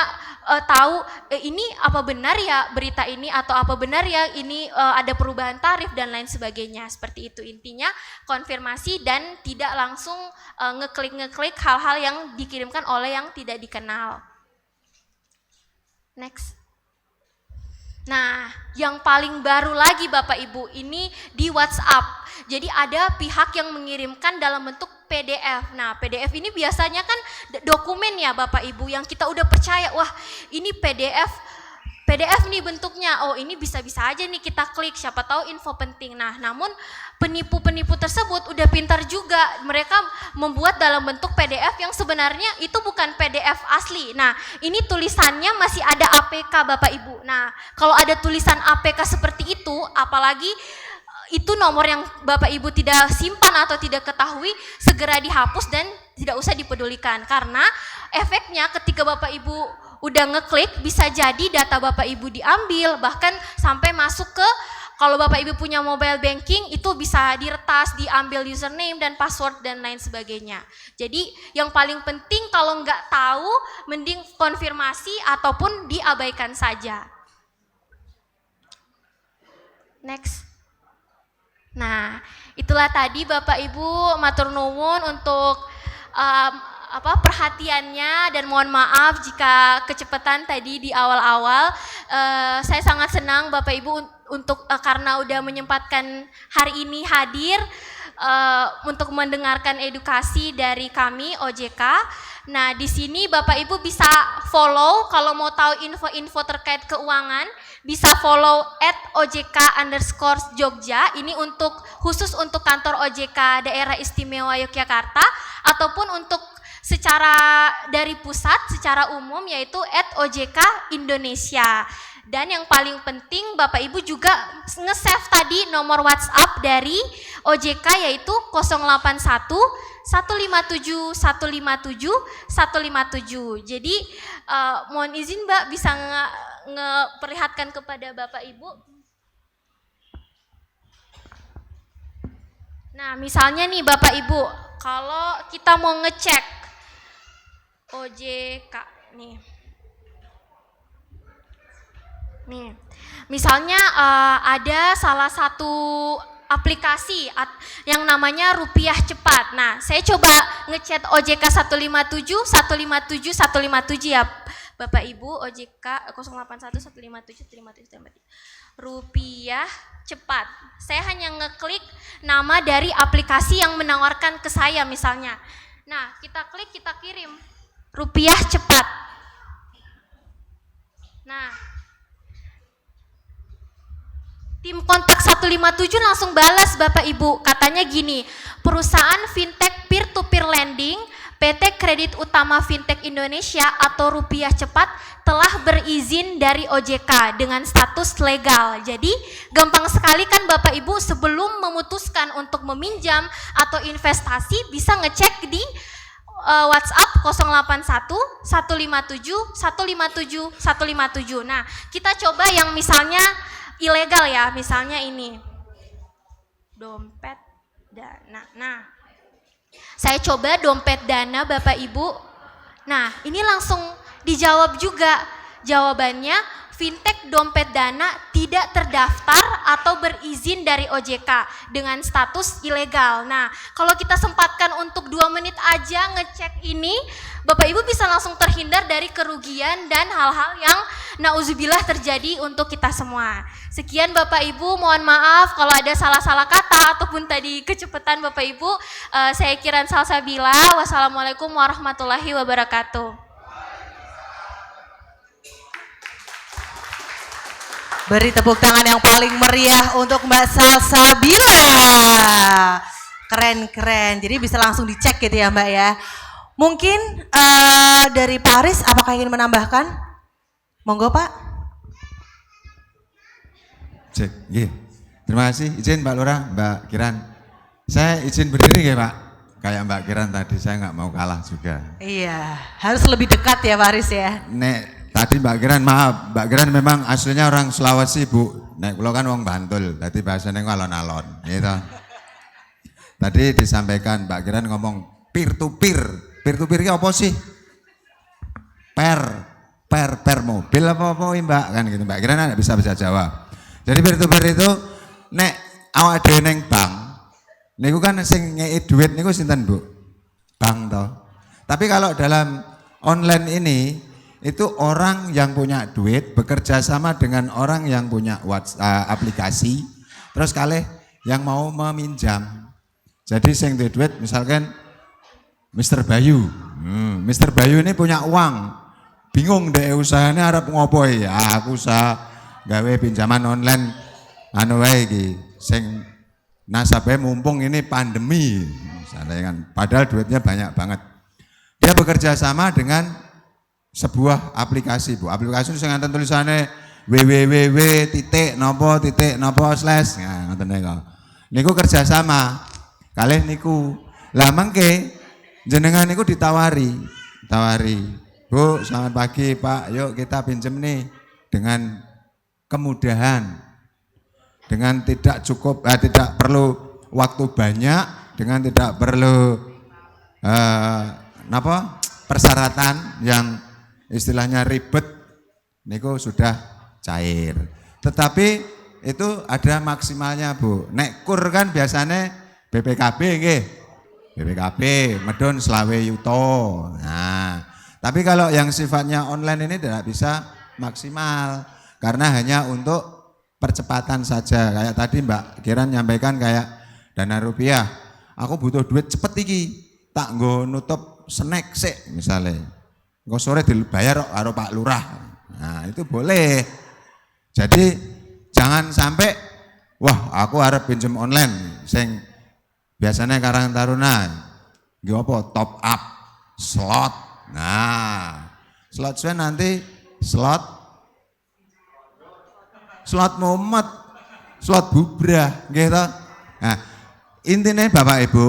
S4: tahu ini apa benar ya berita ini atau apa benar ya ini ada perubahan tarif dan lain sebagainya. Seperti itu intinya, konfirmasi dan tidak langsung ngeklik hal-hal yang dikirimkan oleh yang tidak dikenal. Next. Nah, yang paling baru lagi Bapak Ibu, ini di WhatsApp. Jadi ada pihak yang mengirimkan dalam bentuk PDF. Nah, PDF ini biasanya kan dokumen ya Bapak Ibu yang kita udah percaya, wah ini PDF nih bentuknya, oh ini bisa-bisa aja nih kita klik, siapa tahu info penting. Nah, namun penipu-penipu tersebut udah pintar juga, mereka membuat dalam bentuk PDF yang sebenarnya itu bukan PDF asli. Nah, ini tulisannya masih ada APK Bapak Ibu. Nah, kalau ada tulisan APK seperti itu, apalagi itu nomor yang Bapak Ibu tidak simpan atau tidak ketahui, segera dihapus dan tidak usah dipedulikan. Karena efeknya ketika Bapak Ibu udah ngeklik, bisa jadi data Bapak Ibu diambil, bahkan sampai masuk ke, kalau Bapak Ibu punya mobile banking, itu bisa diretas, diambil username dan password dan lain sebagainya. Jadi yang paling penting kalau nggak tahu, mending konfirmasi ataupun diabaikan saja. Next. Nah, itulah tadi Bapak Ibu matur nuwun untuk perhatiannya, dan mohon maaf jika kecepatan tadi di awal-awal. Saya sangat senang Bapak Ibu untuk karena udah menyempatkan hari ini hadir untuk mendengarkan edukasi dari kami OJK. Nah, di sini Bapak Ibu bisa follow kalau mau tahu info-info terkait keuangan, bisa follow @ojk_Jogja. Ini khusus untuk kantor OJK Daerah Istimewa Yogyakarta, ataupun untuk secara dari pusat secara umum yaitu @OJK Indonesia. Dan yang paling penting Bapak Ibu juga nge-save tadi nomor WhatsApp dari OJK yaitu 081 157 157 157. Jadi mohon izin Mbak bisa ngeperlihatkan kepada Bapak Ibu. Nah, misalnya nih Bapak Ibu, kalau kita mau ngecek OJK nih. Nih, misalnya ada salah satu aplikasi yang namanya Rupiah Cepat. Nah, saya coba ngechat OJK 157 157 157 ya Bapak Ibu, OJK 081 157 157 Rupiah Cepat. Saya hanya ngeklik nama dari aplikasi yang menawarkan ke saya misalnya. Nah, kita klik, kita kirim Rupiah Cepat. Nah, tim kontak 157 langsung balas Bapak Ibu, katanya gini, perusahaan fintech peer-to-peer lending PT Kredit Utama Fintech Indonesia atau Rupiah Cepat telah berizin dari OJK dengan status legal. Jadi gampang sekali kan Bapak Ibu, sebelum memutuskan untuk meminjam atau investasi bisa ngecek di WhatsApp 081 157 157 157. Nah, kita coba yang misalnya ilegal ya, misalnya ini dompet dana. Nah, saya coba dompet dana Bapak Ibu. Nah, ini langsung dijawab juga. Jawabannya, fintech dompet dana tidak terdaftar atau berizin dari OJK dengan status ilegal. Nah, kalau kita sempatkan untuk 2 menit aja ngecek ini, Bapak Ibu bisa langsung terhindar dari kerugian dan hal-hal yang nauzubillah terjadi untuk kita semua. Sekian Bapak Ibu, mohon maaf kalau ada salah-salah kata ataupun tadi kecepatan Bapak Ibu. Saya Kiran Salsabila. Wassalamualaikum warahmatullahi wabarakatuh.
S1: Beri tepuk tangan yang paling meriah untuk Mbak Salsabila. Keren-keren. Jadi bisa langsung dicek gitu ya Mbak ya. Mungkin dari Pak Aris apakah ingin menambahkan? Monggo Pak.
S3: Cek, yeah. Terima kasih. Izin Mbak Lurah, Mbak Kiran. Saya izin berdiri ya Pak. Kayak Mbak Kiran tadi, saya nggak mau kalah juga.
S1: Iya, harus lebih dekat ya Pak Aris ya.
S3: Nek tadi Mbak Kiran, maaf, Mbak Kiran memang aslinya orang Sulawesi Bu. Nek kula kan wong Bantul, tadi bahasanya alon-alon, gitu. Tadi disampaikan Mbak Kiran ngomong peer to peer. Peer to peer itu apa sih? Per mobil apa Mbak, kan gitu. Mbak Kiran enggak bisa jawab. Jadi peer to peer itu nek awak dhewe ning bank, niku kan sing ngei duit niku sinten Bu? Bank toh. Tapi kalau dalam online ini itu orang yang punya duit bekerja sama dengan orang yang punya aplikasi, terus kalih yang mau meminjam. Jadi sing duwe duit misalkan Mr. Bayu. Mr. Bayu ini punya uang. Bingung deh usahanya arep ngopo ya, aku usaha gawe pinjaman online anu wae iki sing nasabah mumpung ini pandemi misalnya kan, padahal duitnya banyak banget. Dia bekerja sama dengan sebuah aplikasi Bu. Aplikasi sing ngaten tulisannya www.nopo.nopo/ nah ngoten niku kerja sama kalih niku. Lah mengke jenengan niku ditawari, Bu, selamat pagi Pak, yuk kita pinjem nih dengan kemudahan, dengan tidak perlu waktu banyak, dengan tidak perlu persyaratan yang istilahnya ribet, niku sudah cair. Tetapi itu ada maksimalnya Bu. Nek kur kan biasanya BPKB nggih. BPKB medun selawe yuto. Nah, tapi kalau yang sifatnya online ini tidak bisa maksimal karena hanya untuk percepatan saja. Kayak tadi Mbak Kiran nyampaikan kayak dana rupiah. Aku butuh duit cepet iki. Tak nggo nutup snack sik misalnya. Engko sore dibayar karo Pak Lurah. Nah, itu boleh. Jadi jangan sampai wah aku harap pinjam online sing biasanya Karang Taruna nggih apa top up slot. Nah, slot saya nanti slot mumet, slot bubrah nggih to. Nah, intinya Bapak Ibu,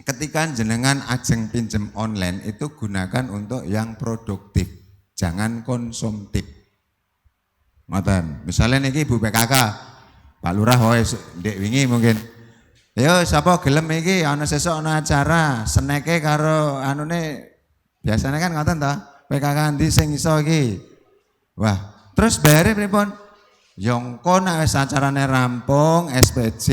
S3: ketika jenengan ajeng pinjem online itu gunakan untuk yang produktif, jangan konsumtif. Ngoten. Misalnya niki Ibu PKK, Pak Lurah wae ndek wingi mungkin. Yo sapa gelem iki ana sesuk ana acara, seneke karo anune biasanya kan ngoten to, PKK ndi sing iso iki. Wah, terus bayare pripun? Yongko nek wis acarane rampung, SPJ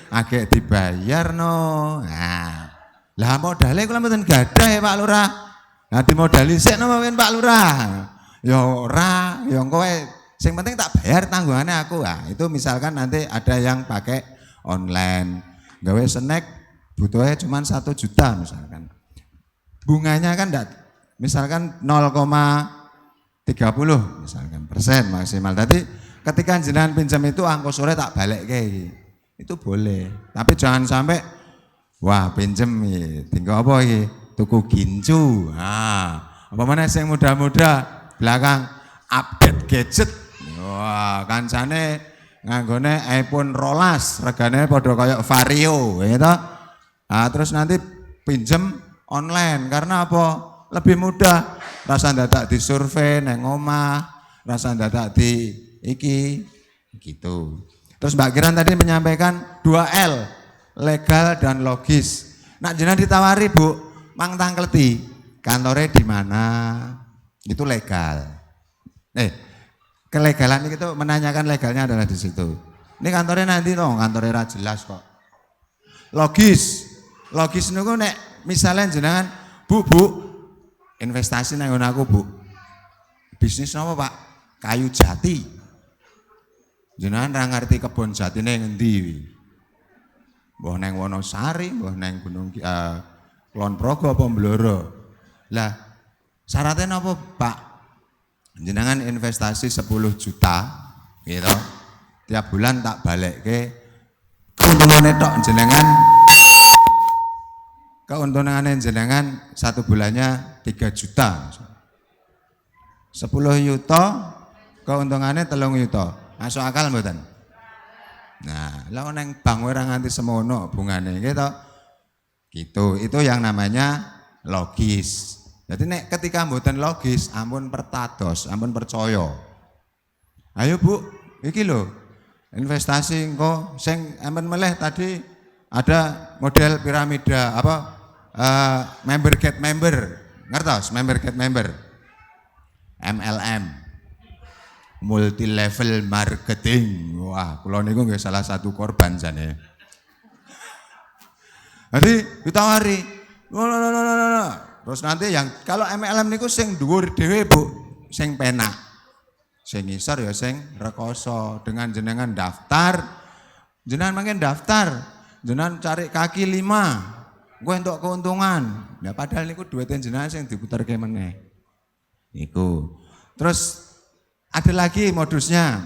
S3: agek dibayar no. Nah, lah modale kula mboten gadah ya Pak Lurah. Nah dimodali sik napa Pak Lurah? Ya ora, ya engko sing penting tak bayar tanggungannya aku. Nah, itu misalkan nanti ada yang pakai online, gawe snack butuhnya cuma 1 juta misalkan. Bunganya kan enggak, misalkan 0,30 misalkan persen maksimal. Tadi ketika jenengan pinjam itu angko sore tak balik kayak itu boleh. Tapi jangan sampai wah pinjem tinggal apa iki tuku gincu. Nah, apa mana yang muda-muda belakang update gadget. Wah, kancane nganggone iPhone 12 regane padha kaya Vario gitu. Nah, terus nanti pinjem online karena apa? Lebih mudah. Rasa dadak disurvei nang omah, rasa dadak di iki gitu. Terus Mbak Kiran tadi menyampaikan 2L, legal dan logis. Nak jenengan ditawari Bu, mang tangkleti, kantornya di mana? Itu legal. Kelegalan itu menanyakan legalnya adalah di situ. Ini kantornya nanti dong, kantornya jelas kok. Logis niku nek misalnya jenengan Bu, investasi nang aku Bu. Bisnis apa Pak? Kayu jati. Jenengan ra ngerti kebon jatine ngendi. Mbah nang Wonosari, mbah nang Gunung Kulon Progo apa Blora. Lah syaratnya napa Pak? Jenengan investasi 10 juta gitu. Tiap bulan tak balekke untungane tok jenengan. Keuntungannya jenengan 1 bulannya 3 juta. 10 juta keuntungannya 3 juta. Masuk akal mboten? Nah, lah nang bank ora nganti semono bungane gitu. Gitu. Itu yang namanya logis. Jadi nek ketika mboten logis, ampun pertados, ampun percaya. Ayo Bu, iki lho. Investasi engko sing ampun meleh tadi ada model piramida apa member get member. Ngertos member get member? MLM. Multi level marketing. Wah, kula niku nggih salah satu korban jane. Jadi ditawari. Terus nanti yang kalau MLM niku sing dhuwur dhewe Bu, sing penak. Sing ngisor ya sing rekoso. Dengan jenengan daftar, jenengan mangken daftar, jenengan cari kaki 5. Gue entuk keuntungan. Nah, padahal niku duitnya jenengan sing diputerke meneh. Niku. Terus ada lagi modusnya.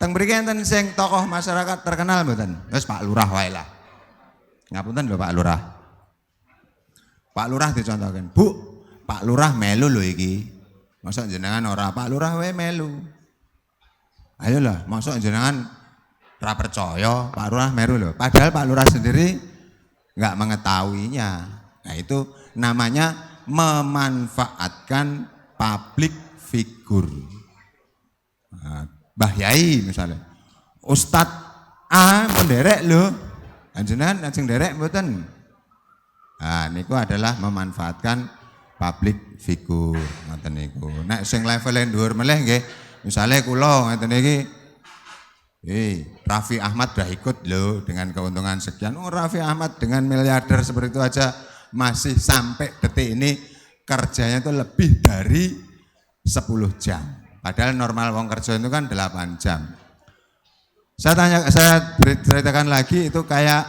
S3: Teng mriki enten sing tokoh masyarakat terkenal mboten? Wis Pak Lurah wae lah. Ngapunten lho Pak Lurah. Pak Lurah dicontohkan. Bu, Pak Lurah melu lho iki. Masa jenengan ora Pak Lurah wae melu. Ayolah, masa jenengan ora percaya Pak Lurah melu lho. Padahal Pak Lurah sendiri enggak mengetahuinya. Nah, itu namanya memanfaatkan public figure. Nah, Mbah Yai misalnya, Ustadz A penderek lho, jenengan ajeng derek mboten. Nah, niku adalah memanfaatkan public figure ngoten niku. Nek sing level dhuwur meleh nggih, misale kula ngeten iki Raffi Ahmad udah ikut loh dengan keuntungan sekian. Raffi Ahmad dengan miliarder seperti itu aja masih sampai detik ini kerjanya itu lebih dari 10 jam. Padahal normal wong kerja itu kan 8 jam. Saya ceritakan lagi itu kayak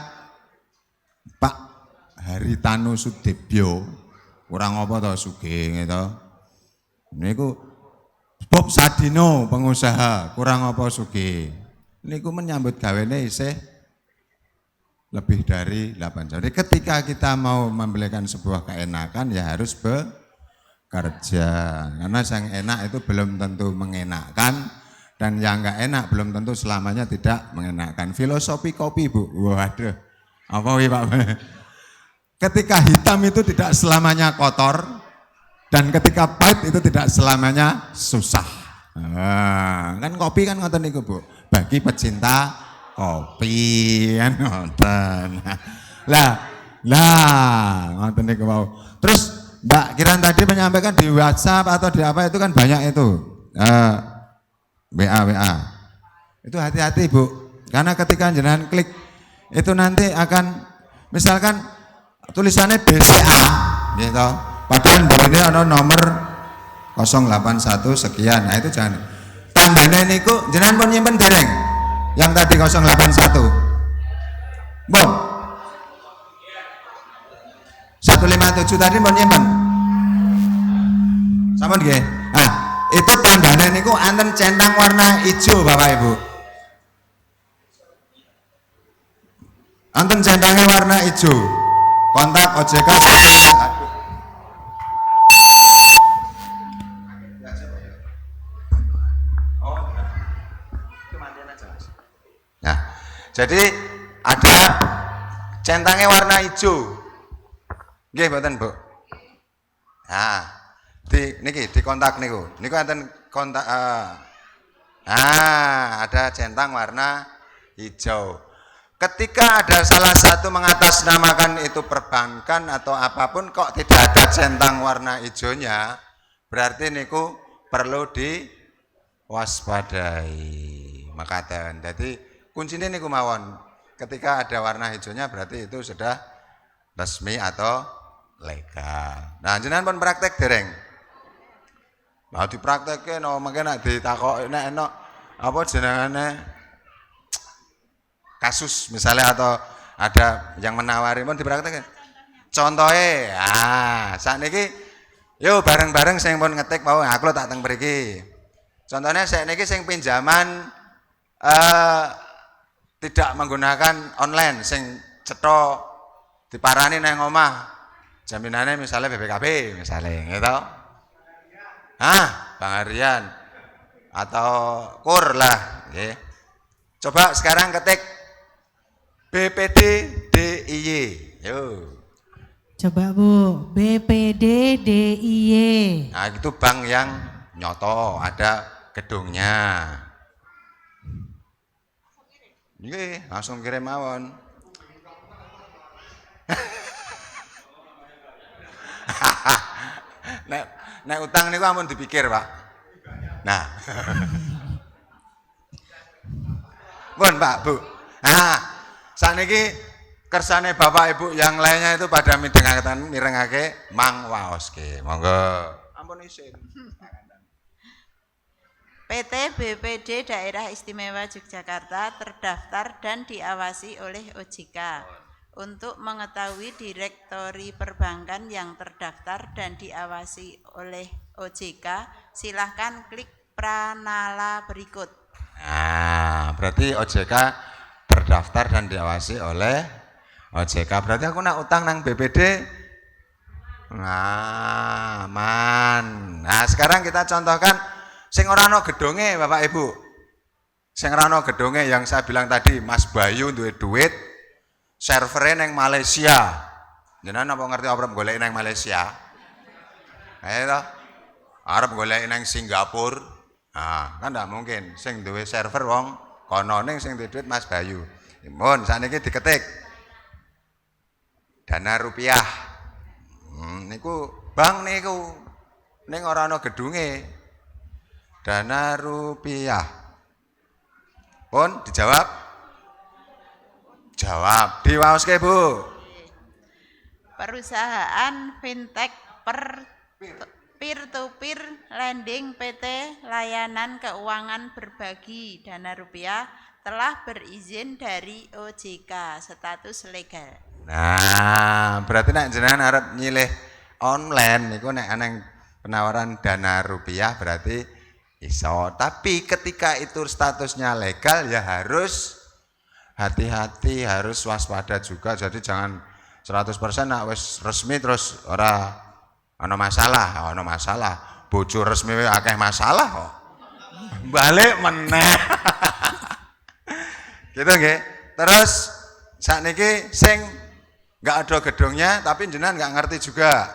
S3: Pak Haritanu Sudibyo, kurang apa toh sugih gitu. Niku Bob Sadino pengusaha, kurang apa sugih. Niku menyambut gawene isih lebih dari 8 jam. Jadi ketika kita mau membelikan sebuah keenakan ya harus bekerja. Karena yang enak itu belum tentu mengenakan. Dan yang enggak enak belum tentu selamanya tidak mengenakan. Filosofi kopi, Bu. Waduh. Apa wih, Pak? Ketika hitam itu tidak selamanya kotor dan ketika pahit itu tidak selamanya susah. Nah, kan kopi kan ngoten niku, Bu. Bagi pecinta kopi kan ngoten. Lah, ngoten niku mau. Terus Mbak Kiran tadi menyampaikan di WhatsApp atau di apa itu kan banyak itu. WA. Itu hati-hati, Bu. Karena ketika jenengan klik itu nanti akan misalkan tulisannya BCA gitu. Padahal ini ada nomor 081 sekian. Nah, itu jangan. Tandanya niku jenengan pun nyimpen dereng. Yang tadi 081. Bon. 157 tadi pun nyimpen. Sama nggih. Nah, itu tandanya niku anten centang warna hijau Bapak Ibu. Anten centangnya warna hijau. Kontak OJK. Nah, jadi ada centangnya warna hijau. Nggih mboten, Bu. Nah, di kontak niku enten kontak ada centang warna hijau. Ketika ada salah satu mengatasnamakan itu perbankan atau apapun kok tidak ada centang warna hijaunya, berarti niku perlu diwaspadai. Makaten. Jadi kuncinya niku mawon. Ketika ada warna hijaunya berarti itu sudah resmi atau legal. Nah, jenengan pun praktek dereng. Nah dipraktekke no mengke nek ditakoki nek enak apa jenengane kasus misalnya atau ada yang menawari pun dipraktekke. Contohe, sakniki yo bareng-bareng sing pun ngetik mau aku tak teng mriki. Contohnya sakniki sing pinjaman tidak menggunakan online sing cetha diparani nang omah. Jaminannya misalnya BPKB misalnya gitu. Bang Aryan atau Kur lah, ya. Coba sekarang ketik BPD DIY, yo.
S1: Coba Bu, BPD DIY.
S3: Nah itu bank yang nyoto, ada gedungnya. Iya, langsung kirim mawon. Nek utang niku ampun dipikir, Pak. Nah. Pun Pak, Bu. Nah, sakniki kersane Bapak Ibu yang lainnya itu pada mirengake Mang Waoske. Monggo. Ampun isin.
S5: PT BPD Daerah Istimewa Yogyakarta terdaftar dan diawasi oleh OJK. Untuk mengetahui direktori perbankan yang terdaftar dan diawasi oleh OJK, silahkan klik pranala berikut.
S3: Nah, berarti OJK terdaftar dan diawasi oleh OJK. Berarti aku nak utang nang BPD, aman. Nah, sekarang kita contohkan sing ora ana gedonge Bapak Ibu. Sing ora ana gedonge yang saya bilang tadi, Mas Bayu duwe duit servernya neng Malaysia. Jenengan apa ngerti arep golek neng Malaysia? Ayo toh. Arep golek neng Singapura. Nah, kan ndak mungkin sing duwe server wong kono ning sing duwe duit Mas Bayu. Mun sakniki diketik Dana Rupiah. Niku bank niku ning ora ana gedunge. Dana Rupiah. Pun dijawab? Jawab. Diwaoske, Bu.
S5: Perusahaan fintech peer-to-peer lending PT Layanan Keuangan Berbagi Dana Rupiah telah berizin dari OJK, status legal.
S3: Nah, berarti nek jenengan arep nyilih online niku nek aneng penawaran dana rupiah berarti iso. Tapi ketika itu statusnya legal ya harus hati-hati, harus waspada juga. Jadi jangan 100% nak wis resmi terus ora ana masalah. Bojo resmi akeh masalah kok. Balik meneh. Gitu nggih. Terus sakniki sing enggak ada gedungnya tapi jenengan enggak ngerti juga.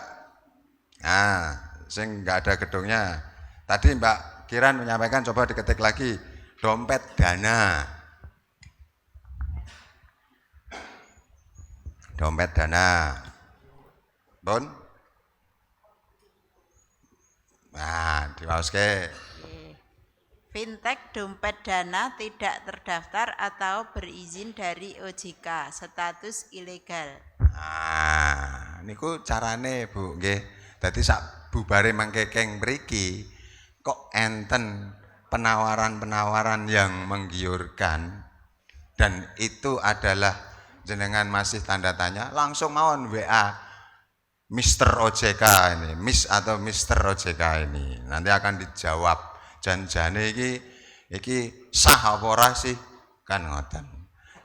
S3: Nah, sing enggak ada gedungnya. Tadi Mbak Kiran menyampaikan coba diketik lagi dompet dana. Dompet dana. Bon? Nah, diwaoske.
S5: Fintech dompet dana tidak terdaftar atau berizin dari OJK, status ilegal.
S3: Nah, niku carane Bu nggih. Dadi sak bubare mangkekeng mriki kok enten penawaran-penawaran yang menggiurkan dan itu adalah jenengan masih tanda tanya, langsung mawon WA Mr. OJK ini, Miss atau Mr. OJK ini. Nanti akan dijawab janjane iki sah apa ora sih? Kan ngoten.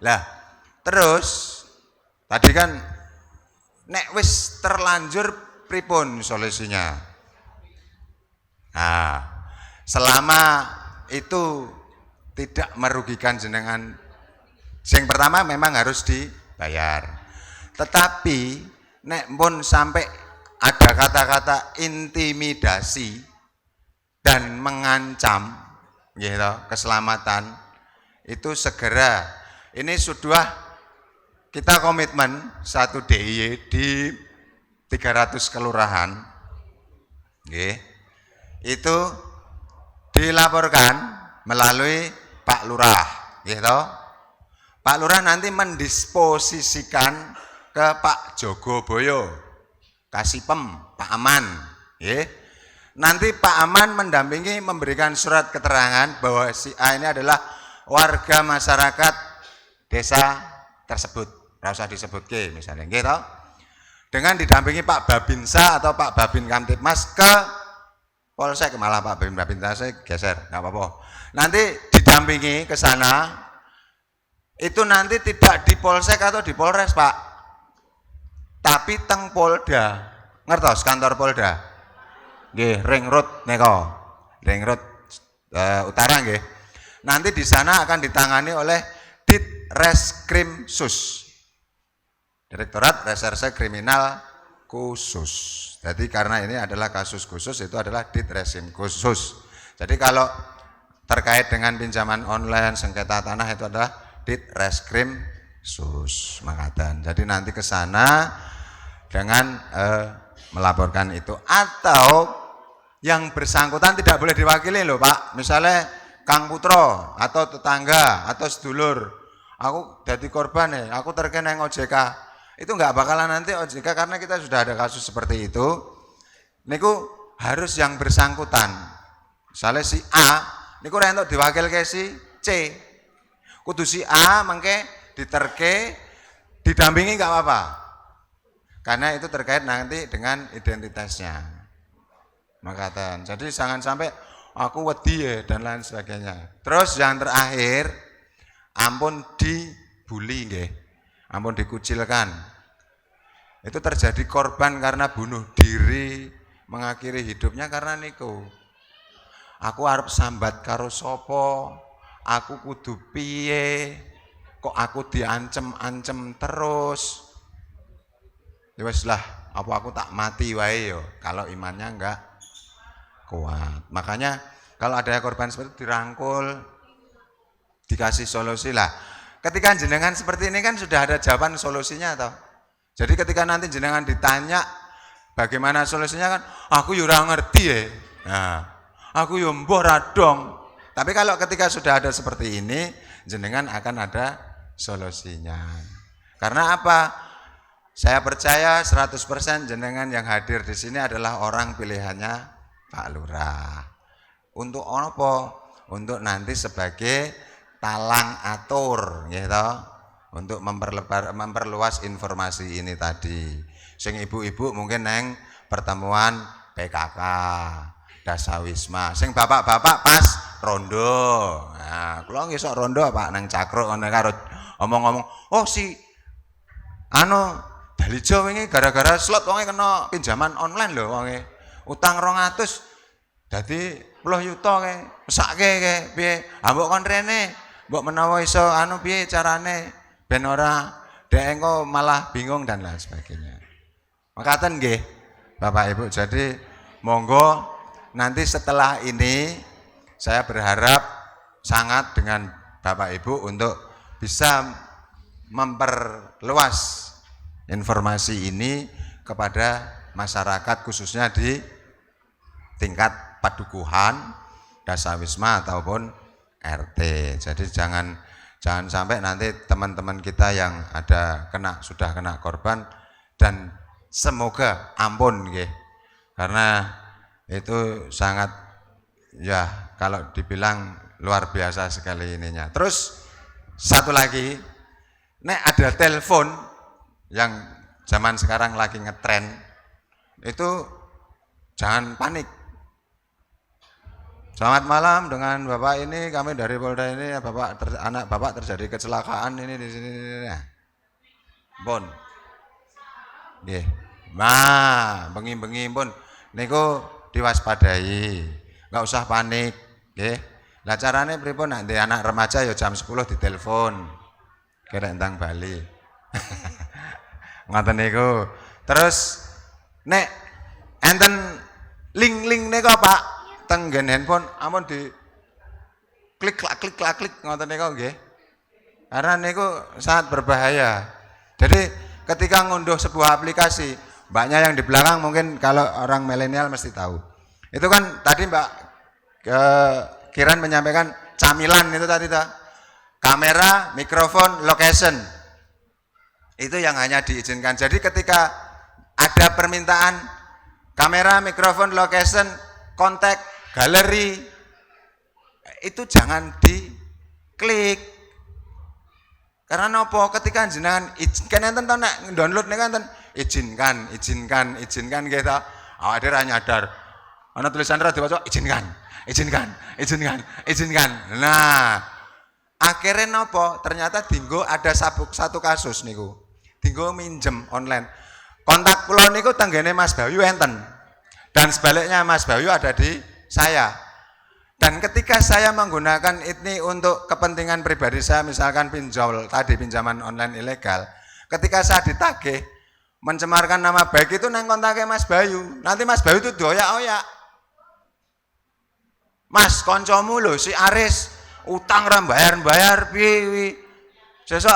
S3: Lah, terus tadi kan nek wis terlanjur pripun solusinya? Nah, selama itu tidak merugikan jenengan, yang pertama memang harus dibayar. Tetapi nek pun sampai ada kata-kata intimidasi dan mengancam gitu, keselamatan itu segera ini sudah kita komitmen 1 DIY di 300 kelurahan nggih, itu dilaporkan melalui Pak Lurah gitu. Pak Lurah nanti mendisposisikan ke Pak Jogoboyo, Kasipem, Pak Aman. Nanti Pak Aman mendampingi memberikan surat keterangan bahwa si A ini adalah warga masyarakat desa tersebut. Nggak usah disebut ke misalnya gitu. Dengan didampingi Pak Babinsa atau Pak Babin Kamtipmas ke Polsek, malah Pak Babinsa saya geser, nggak apa-apa. Nanti didampingi ke sana. Itu nanti tidak di Polsek atau di Polres, Pak. Tapi teng Polda. Ngertos kantor Polda? Nggih, Ring Road nika. Ring Road Utara nggih. Nanti di sana akan ditangani oleh Ditreskrim Sus. Direktorat Reserse Kriminal Khusus. Jadi karena ini adalah kasus khusus, itu adalah Ditreskrim Khusus. Jadi kalau terkait dengan pinjaman online, sengketa tanah itu adalah Ditreskrim Sus mangkatan. Jadi nanti ke sana dengan melaporkan itu, atau yang bersangkutan tidak boleh diwakili loh Pak. Misalnya Kang Putro atau tetangga atau sedulur, aku jadi korban ya, aku terkena yang OJK, itu nggak bakalan nanti OJK karena kita sudah ada kasus seperti itu. Niku harus yang bersangkutan. Misalnya si A, niku rentok diwakil ke si C. Kudu si A mengke diterke didampingi nggak apa-apa. Karena itu terkait nanti dengan identitasnya. Makatan. Jadi jangan sampai aku wedi ya dan lain sebagainya. Terus yang terakhir, ampun dibully nggih. Ampun dikucilkan. Itu terjadi korban karena bunuh diri, mengakhiri hidupnya karena niku. Aku arep sambat karo sapa? Aku kudu piye? Kok aku diancem-ancem terus? Ya wis lah, apa aku tak mati wae yo kalau imannya enggak kuat. Makanya kalau ada korban seperti itu dirangkul, dikasih solusi lah. Ketika jenengan seperti ini kan sudah ada jawaban solusinya toh. Jadi ketika nanti jenengan ditanya bagaimana solusinya kan, aku yo ora ngerti ya. Nah, aku yo mbah ra dong. Tapi kalau ketika sudah ada seperti ini, jenengan akan ada solusinya. Karena apa? Saya percaya 100% jenengan yang hadir di sini adalah orang pilihannya Pak Lurah. Untuk apa? Untuk nanti sebagai talang atur, gitu. Untuk memperluas informasi ini tadi. Sing ibu-ibu mungkin neng pertemuan PKK, Dasawisma. Sing bapak-bapak pas rondo. Nah, kula ngesuk rondo Pak nang Cakruk ngono karo omong-omong, "Oh si Dalijo wingi gara-gara slot wonge kena pinjaman online lho wonge. Utang 200 dadi 10 yuta ke. Mesake ke piye? Ah mbok kon rene, mbok menawa iso piye carane ben ora dhek engko malah bingung dan lain sebagainya. Makaten nggih Bapak Ibu. Jadi monggo nanti setelah ini saya berharap sangat dengan Bapak Ibu untuk bisa memperluas informasi ini kepada masyarakat khususnya di tingkat padukuhan, Dasawisma ataupun RT. Jadi jangan sampai nanti teman-teman kita yang sudah kena korban dan semoga ampun nggih. Karena itu sangat ya kalau dibilang luar biasa sekali ininya. Terus satu lagi, nek ada telepon yang zaman sekarang lagi ngetren, itu jangan panik. Selamat malam dengan Bapak ini, kami dari Polda ini, anak Bapak terjadi kecelakaan ini di sini. Pun. Nggih. Nah, bengi-bengi pun niku diwaspadai. Enggak usah panik, nggih. Lah carane pripun nek anak remaja ya jam 10 ditelepon. Kerek ndang Bali. Ngoten niku. Terus nek enten link niku Pak teng nggen handphone ampun di klik ngoten niku nggih. Karena niku sangat berbahaya. Jadi ketika ngunduh sebuah aplikasi, mbaknya yang di belakang mungkin kalau orang milenial mesti tahu. Itu kan tadi Mbak Kiran menyampaikan camilan itu tadi kamera, mikrofon, location. Itu yang hanya diizinkan. Jadi ketika ada permintaan kamera, mikrofon, location, kontak, galeri, itu jangan diklik. Karena nopo ketika jenengan izinkan enten to nek download niku enten izinkan gitu. Awake dhewe ra nyadar. Ana tulisan ra diwaca izinkan. Nah, akhirnya nopo? Ternyata dinggo ada satu kasus niku. Dinggo minjem online. Kontak kula niku tenggene Mas Bayu enten. Dan sebaliknya Mas Bayu ada di saya. Dan ketika saya menggunakan ini untuk kepentingan pribadi saya, misalkan pinjol tadi pinjaman online ilegal, ketika saya ditagih mencemarkan nama baik itu nang kontaknya Mas Bayu. Nanti Mas Bayu itu doyak-oyak. Mas koncomu lho si Aris utang ra bayar piye. Sesuk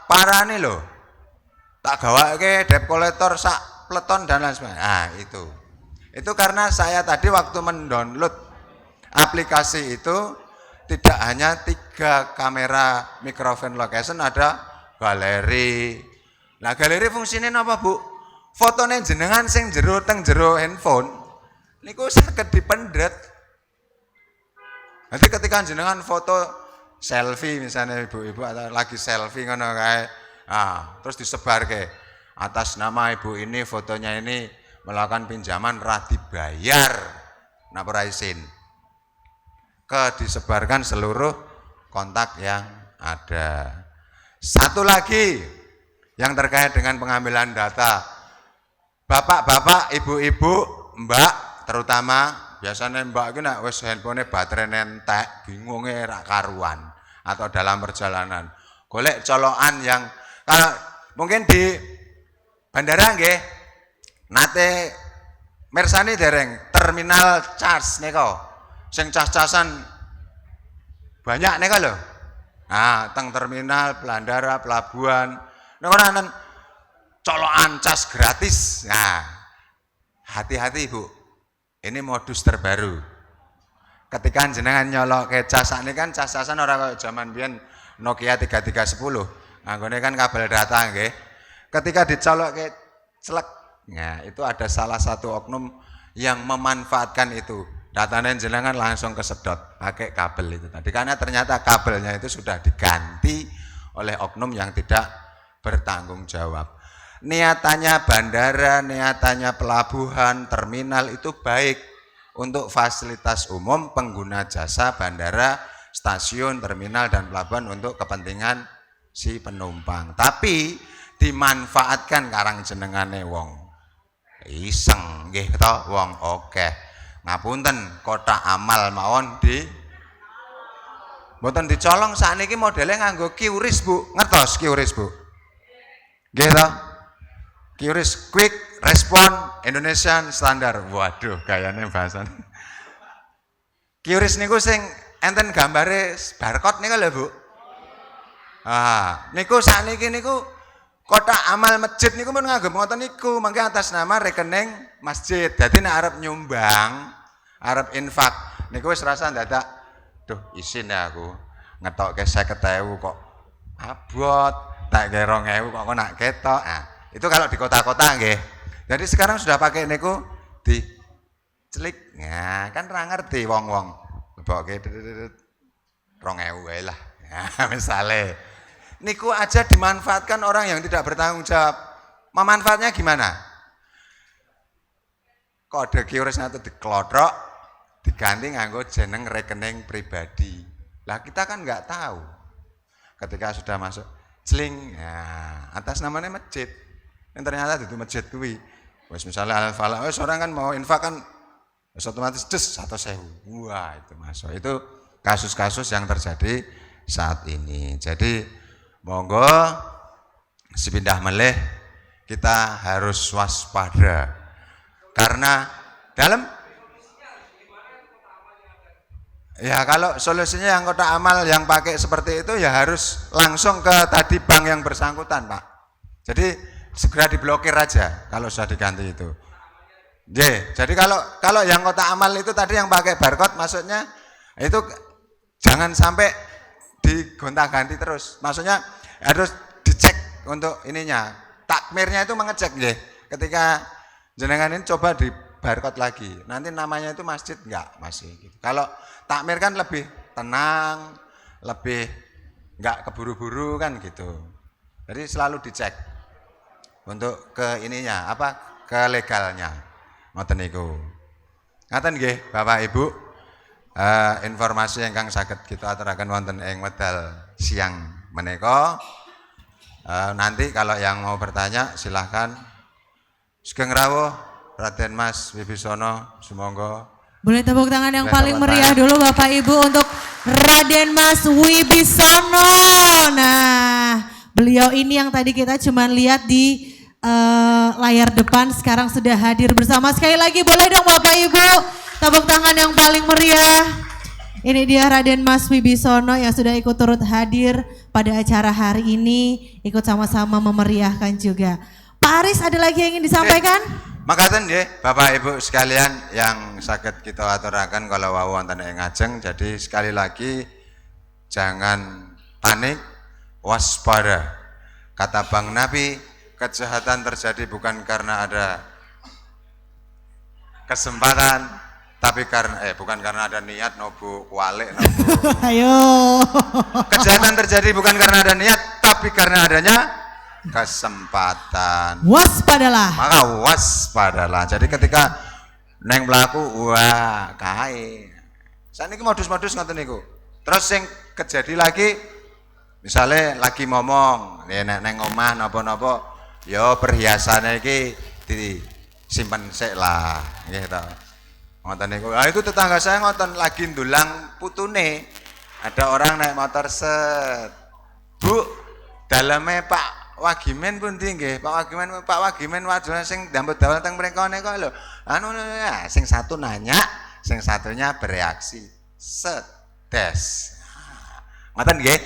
S3: parane lho. Tak gawake debt collector sak pleton dan lain sebagainya. Nah, itu. Itu karena saya tadi waktu mendownload aplikasi itu tidak hanya 3 kamera, mikrofon, location, ada galeri. Nah, galeri fungsinya apa, Bu? Fotone jenengan sing jero handphone niku saged dipendet. Nanti ketika jenengan foto selfie misalnya ibu-ibu atau lagi selfie ngono kae, terus disebar ke atas nama ibu ini, fotonya ini melakukan pinjaman ra dibayar, napa izin. Disebarkan seluruh kontak yang ada. Satu lagi yang terkait dengan pengambilan data. Bapak-bapak, ibu-ibu, mbak terutama biasanya mbak itu nak wis handphone baterai nentek, bingunge rak karuan atau dalam perjalanan. Golek colokan yang kalau mungkin di bandara nggih nate mirsani dereng terminal charge niku. Sing cas-casan banyak nih kalau, teng terminal, bandara, pelabuhan, nih orang colokan cas gratis. Nah, hati-hati Bu, ini modus terbaru. Ketika jenengan nyolok ke cas ini kan cas-casan orang kayak zaman biyen Nokia 3310. Anggone kan kabel data nggih. Ketika dicolok ke celek. Nah, itu ada salah satu oknum yang memanfaatkan itu. Datanya jenengan langsung kesedot pakai kabel itu tadi. Karena ternyata kabelnya itu sudah diganti oleh oknum yang tidak bertanggung jawab. Niatannya bandara, niatannya pelabuhan, terminal itu baik untuk fasilitas umum pengguna jasa bandara, stasiun, terminal, dan pelabuhan untuk kepentingan si penumpang. Tapi dimanfaatkan karang jenengane wong iseng nggih to wong oke. Ngapunten kotak amal mawon mboten dicolong sakniki modelnya nganggo QRIS Bu. Ngertos QRIS Bu? Nggih to? QRIS Quick Response Indonesian Standard. Waduh, gayane bahasan. QRIS niku sing enten gambare barcode niku lho Bu. Ah, niku sakniki niku kotak amal masjid niku pun nganggo ngoten niku, mangke atas nama rekening masjid. Dadi nek arep nyumbang, arep infak niku wis rasa dadak, duh isin ya aku ngetokke 50.000 kok abot, tak ge 2.000 kok nak ketok. Nah, itu kalau di kota-kota nggih. Jadi sekarang sudah pakai niku di celik. Nah, kan ora ngerti wong-wong. Lebokke 2.000 wae lah. Nah, misale niku aja dimanfaatkan orang yang tidak bertanggung jawab. Memanfaatnya gimana? Kode QRIS itu diklotrok, diganti nganggo jeneng rekening pribadi. Lah kita kan nggak tahu. Ketika sudah masuk celing, ya, atas namanya masjid. Yang ternyata itu masjid kuwi. Wes misalnya Al-Falah, wes orang kan mau infak kan otomatis des 100.000. Wah, itu masuk. Itu kasus-kasus yang terjadi saat ini. Jadi monggo sepindah meleh kita harus waspada karena dalam ya kalau solusinya yang kotak amal yang pakai seperti itu ya harus langsung ke tadi bank yang bersangkutan Pak. Jadi segera diblokir aja kalau sudah diganti itu. Jadi kalau yang kotak amal itu tadi yang pakai barcode maksudnya itu jangan sampai digonta-ganti terus. Maksudnya harus dicek untuk ininya. Takmirnya itu mengecek nggih. Ketika jenengan ini coba di barcode lagi. Nanti namanya itu masjid enggak masih gitu. Kalau takmir kan lebih tenang, lebih enggak keburu-buru kan gitu. Jadi selalu dicek untuk ke ininya apa? Ke legalnya. Ngoten niku. Ngaten nggih Bapak Ibu. Informasi ingkang saged kita aturaken wonten ing wedal siang menika. Nanti kalau yang mau bertanya silahkan. Sugeng rawuh Raden Mas Wibisono, sumangga.
S1: Boleh tepuk tangan yang
S3: Boleh
S1: paling
S3: tepuk
S1: meriah
S3: tangan.
S1: dulu Bapak Ibu untuk Raden Mas Wibisono. Nah, beliau ini yang tadi kita cuma lihat di layar depan, sekarang sudah hadir bersama. Sekali lagi boleh dong Bapak Ibu tepuk tangan yang paling meriah. Ini dia Raden Mas Wibisono yang sudah ikut turut hadir pada acara hari ini, ikut sama-sama memeriahkan juga. Pak Aris ada lagi yang ingin disampaikan?
S3: Makaten nggih Bapak Ibu sekalian yang saged kita aturaken kalau wau wonten ing ngajeng. Jadi sekali lagi jangan panik, waspada. Kata Bang Nabi, kejahatan terjadi bukan karena ada kesempatan, tapi karena bukan karena ada niat nobu walik nobu.
S1: Ayo.
S3: Kejahatan terjadi bukan karena ada niat, tapi karena adanya kesempatan.
S1: Waspadalah.
S3: Maka waspadalah. Jadi ketika neng pelaku wah kae. Saat ini modus-modus ngoten niku. Terus yang kejadi lagi, misalnya lagi ngomong, neng omah napa-napa, yo perhiasannya iki disimpen sik lah, gitu. Ngoten niku. Nah, itu tetangga saya ngoten lagi ndulang putune. Ada orang naik motor set. Bu, dalamnya Pak Wagimen pun tinggi, Pak Wagimen wadon sing damel-damel teng mriko niku lho. Anu ya, sing satu nanya, sing satunya bereaksi. Set des. Ngoten nggih.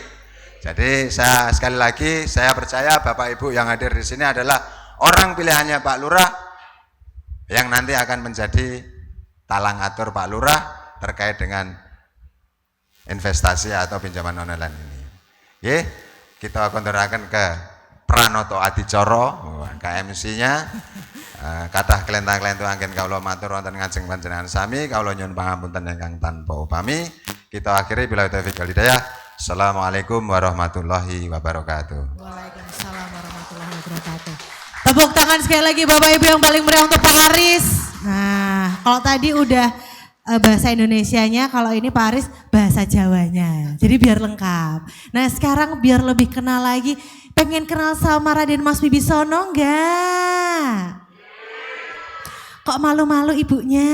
S3: Jadi saya sekali lagi saya percaya Bapak Ibu yang hadir di sini adalah orang pilihannya Pak Lurah yang nanti akan menjadi talang atur Pak Lurah terkait dengan investasi atau pinjaman online ini. Nggih, kita konduraken ke Pranoto Adicara, KMC-nya. Kathah kelentang-kelentu anggen kawula matur wonten ngajeng panjenengan sami, kawula nyuwun pangapunten ingkang tanpa upami. Kita akhiri bila taufik wal hidayah. Assalamualaikum warahmatullahi wabarakatuh.
S1: Waalaikumsalam warahmatullahi wabarakatuh. Tepuk tangan sekali lagi Bapak Ibu yang paling meriah untuk Pak Aris. Nah, kalau tadi udah bahasa Indonesianya, kalau ini Pak Aris bahasa Jawanya. Jadi biar lengkap. Nah, sekarang biar lebih kenal lagi, pengen kenal sama Raden Mas Wibisono enggak? Kok malu-malu ibunya?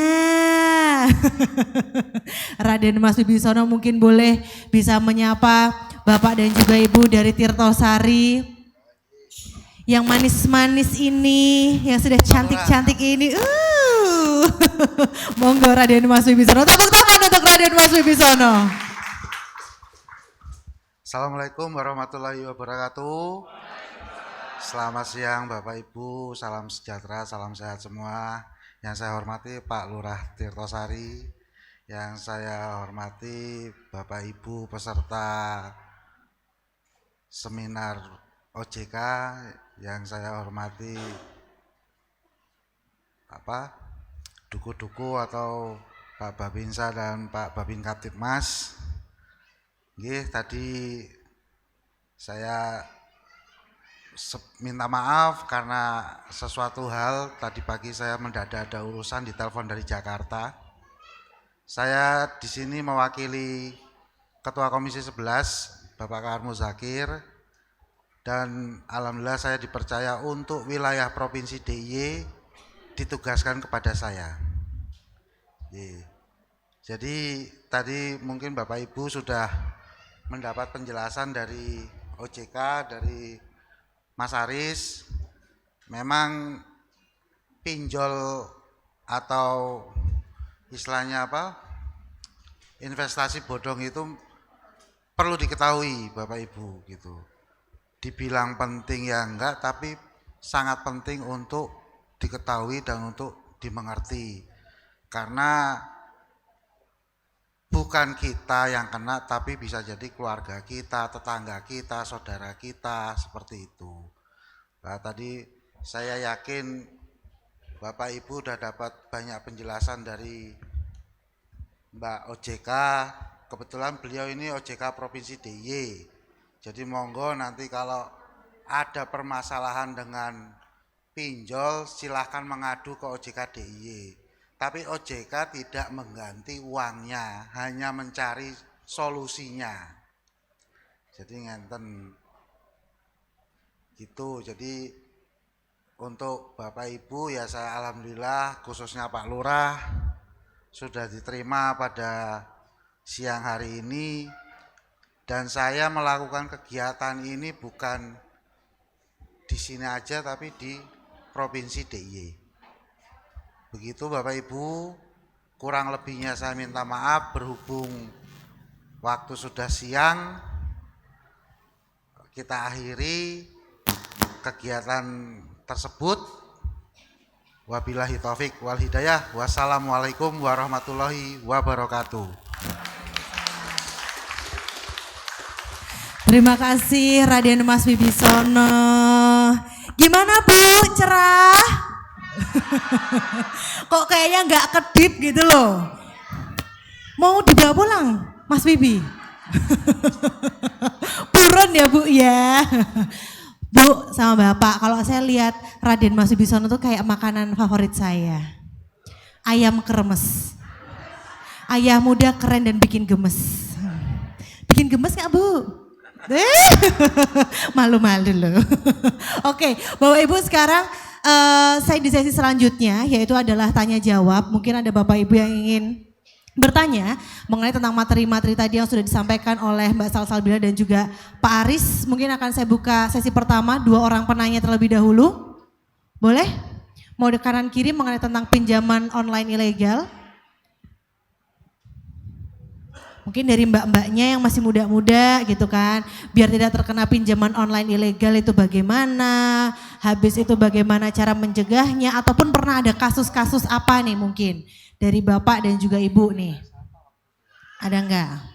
S1: Raden Mas Wibisono mungkin boleh bisa menyapa Bapak dan juga Ibu dari Tirtosari. Yang manis-manis ini, yang sudah cantik-cantik ini. Monggo Raden Mas Wibisono. Tepuk tangan untuk Raden Mas Wibisono.
S6: Assalamualaikum warahmatullahi wabarakatuh. Selamat siang Bapak Ibu, salam sejahtera, salam sehat semua. Yang saya hormati Pak Lurah Tirtosari, yang saya hormati Bapak Ibu peserta seminar OJK, yang saya hormati Duku-duku atau Pak Babinsa dan Pak Babin Kaptipmas. Nggih, tadi saya minta maaf karena sesuatu hal tadi pagi saya mendadak ada urusan ditelepon dari Jakarta. Saya di sini mewakili Ketua Komisi 11 Bapak Karmo Zakir, dan alhamdulillah saya dipercaya untuk wilayah Provinsi DIY ditugaskan kepada saya. Jadi tadi mungkin Bapak Ibu sudah mendapat penjelasan dari OJK, dari Mas Aris. Memang pinjol atau istilahnya investasi bodong itu perlu diketahui Bapak Ibu gitu. Dibilang penting ya enggak, tapi sangat penting untuk diketahui dan untuk dimengerti. Karena bukan kita yang kena, tapi bisa jadi keluarga kita, tetangga kita, saudara kita, seperti itu. Nah, tadi saya yakin Bapak Ibu sudah dapat banyak penjelasan dari Mbak OJK. Kebetulan beliau ini OJK Provinsi DIY. Jadi monggo nanti kalau ada permasalahan dengan pinjol silahkan mengadu ke OJK DIY. Tapi OJK tidak mengganti uangnya, hanya mencari solusinya. Jadi ngenten gitu. Jadi untuk Bapak Ibu ya saya alhamdulillah, khususnya Pak Lurah sudah diterima pada siang hari ini, dan saya melakukan kegiatan ini bukan di sini aja tapi di Provinsi DIY. Begitu Bapak Ibu, kurang lebihnya saya minta maaf berhubung waktu sudah siang. Kita akhiri kegiatan tersebut. Wabillahi taufik wal hidayah. Wassalamualaikum warahmatullahi wabarakatuh.
S1: Terima kasih Raden Mas Wibisono. Gimana Bu, cerah? Kok kayaknya nggak kedip gitu loh. Mau dibawa pulang Mas Wibi? Buron ya Bu ya. Bu sama Bapak, kalau saya lihat Raden Mas Wibisono tuh kayak makanan favorit saya. Ayam kremes. Ayam muda keren dan bikin gemes. Bikin gemes gak Bu? Malu-malu loh. Oke, Bapak Ibu sekarang saya di sesi selanjutnya yaitu adalah tanya jawab. Mungkin ada Bapak Ibu yang ingin bertanya mengenai tentang materi-materi tadi yang sudah disampaikan oleh Mbak Salsabila dan juga Pak Aris. Mungkin akan saya buka sesi pertama, 2 orang penanya terlebih dahulu. Boleh? Mau di kanan kiri mengenai tentang pinjaman online ilegal. Mungkin dari mbak-mbaknya yang masih muda-muda gitu kan, biar tidak terkena pinjaman online ilegal itu bagaimana, habis itu bagaimana cara mencegahnya, ataupun pernah ada kasus-kasus apa nih mungkin dari Bapak dan juga Ibu nih, ada enggak?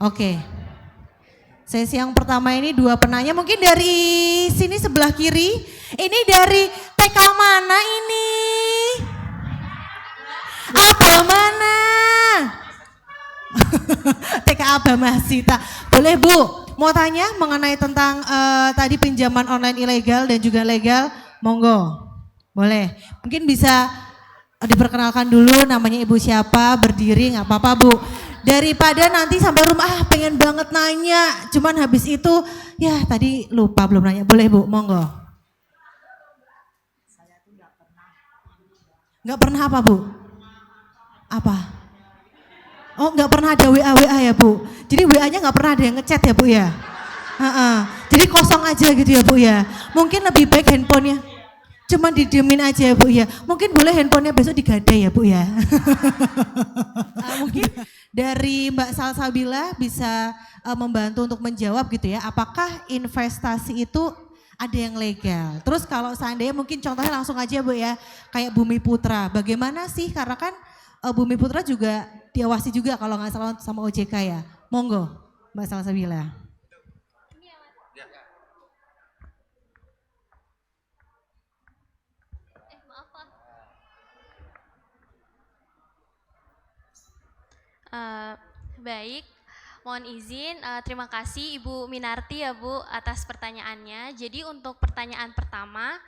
S1: Oke. Sesi yang pertama ini 2 penanya, mungkin dari sini sebelah kiri. Ini dari TK mana ini? Abah mana? TK Abah Masita. Boleh Bu, mau tanya mengenai tentang tadi pinjaman online ilegal dan juga legal, monggo. Boleh, mungkin bisa diperkenalkan dulu namanya Ibu siapa, berdiri nggak apa-apa Bu. Daripada nanti sampai rumah pengen banget nanya, cuman habis itu ya tadi lupa belum nanya. Boleh Bu, monggo. Nggak pernah apa Bu? Apa? Oh nggak pernah ada WA ya Bu? Jadi WA-nya nggak pernah ada yang ngechat ya Bu ya? Jadi kosong aja gitu ya Bu ya? Mungkin lebih baik handphonenya cuman didiemin aja ya Bu ya? Mungkin boleh handphonenya besok digadai ya Bu ya? Mungkin dari Mbak Salsabila bisa membantu untuk menjawab gitu ya, apakah investasi itu ada yang legal? Terus kalau seandainya mungkin contohnya langsung aja Bu ya, kayak Bumi Putra, bagaimana sih? Karena kan Bumi Putra juga diawasi juga kalau nggak salah sama OJK ya. Monggo Mbak Salsabila.
S4: Baik, mohon izin, terima kasih Ibu Minarti ya Bu atas pertanyaannya. Jadi untuk pertanyaan pertama,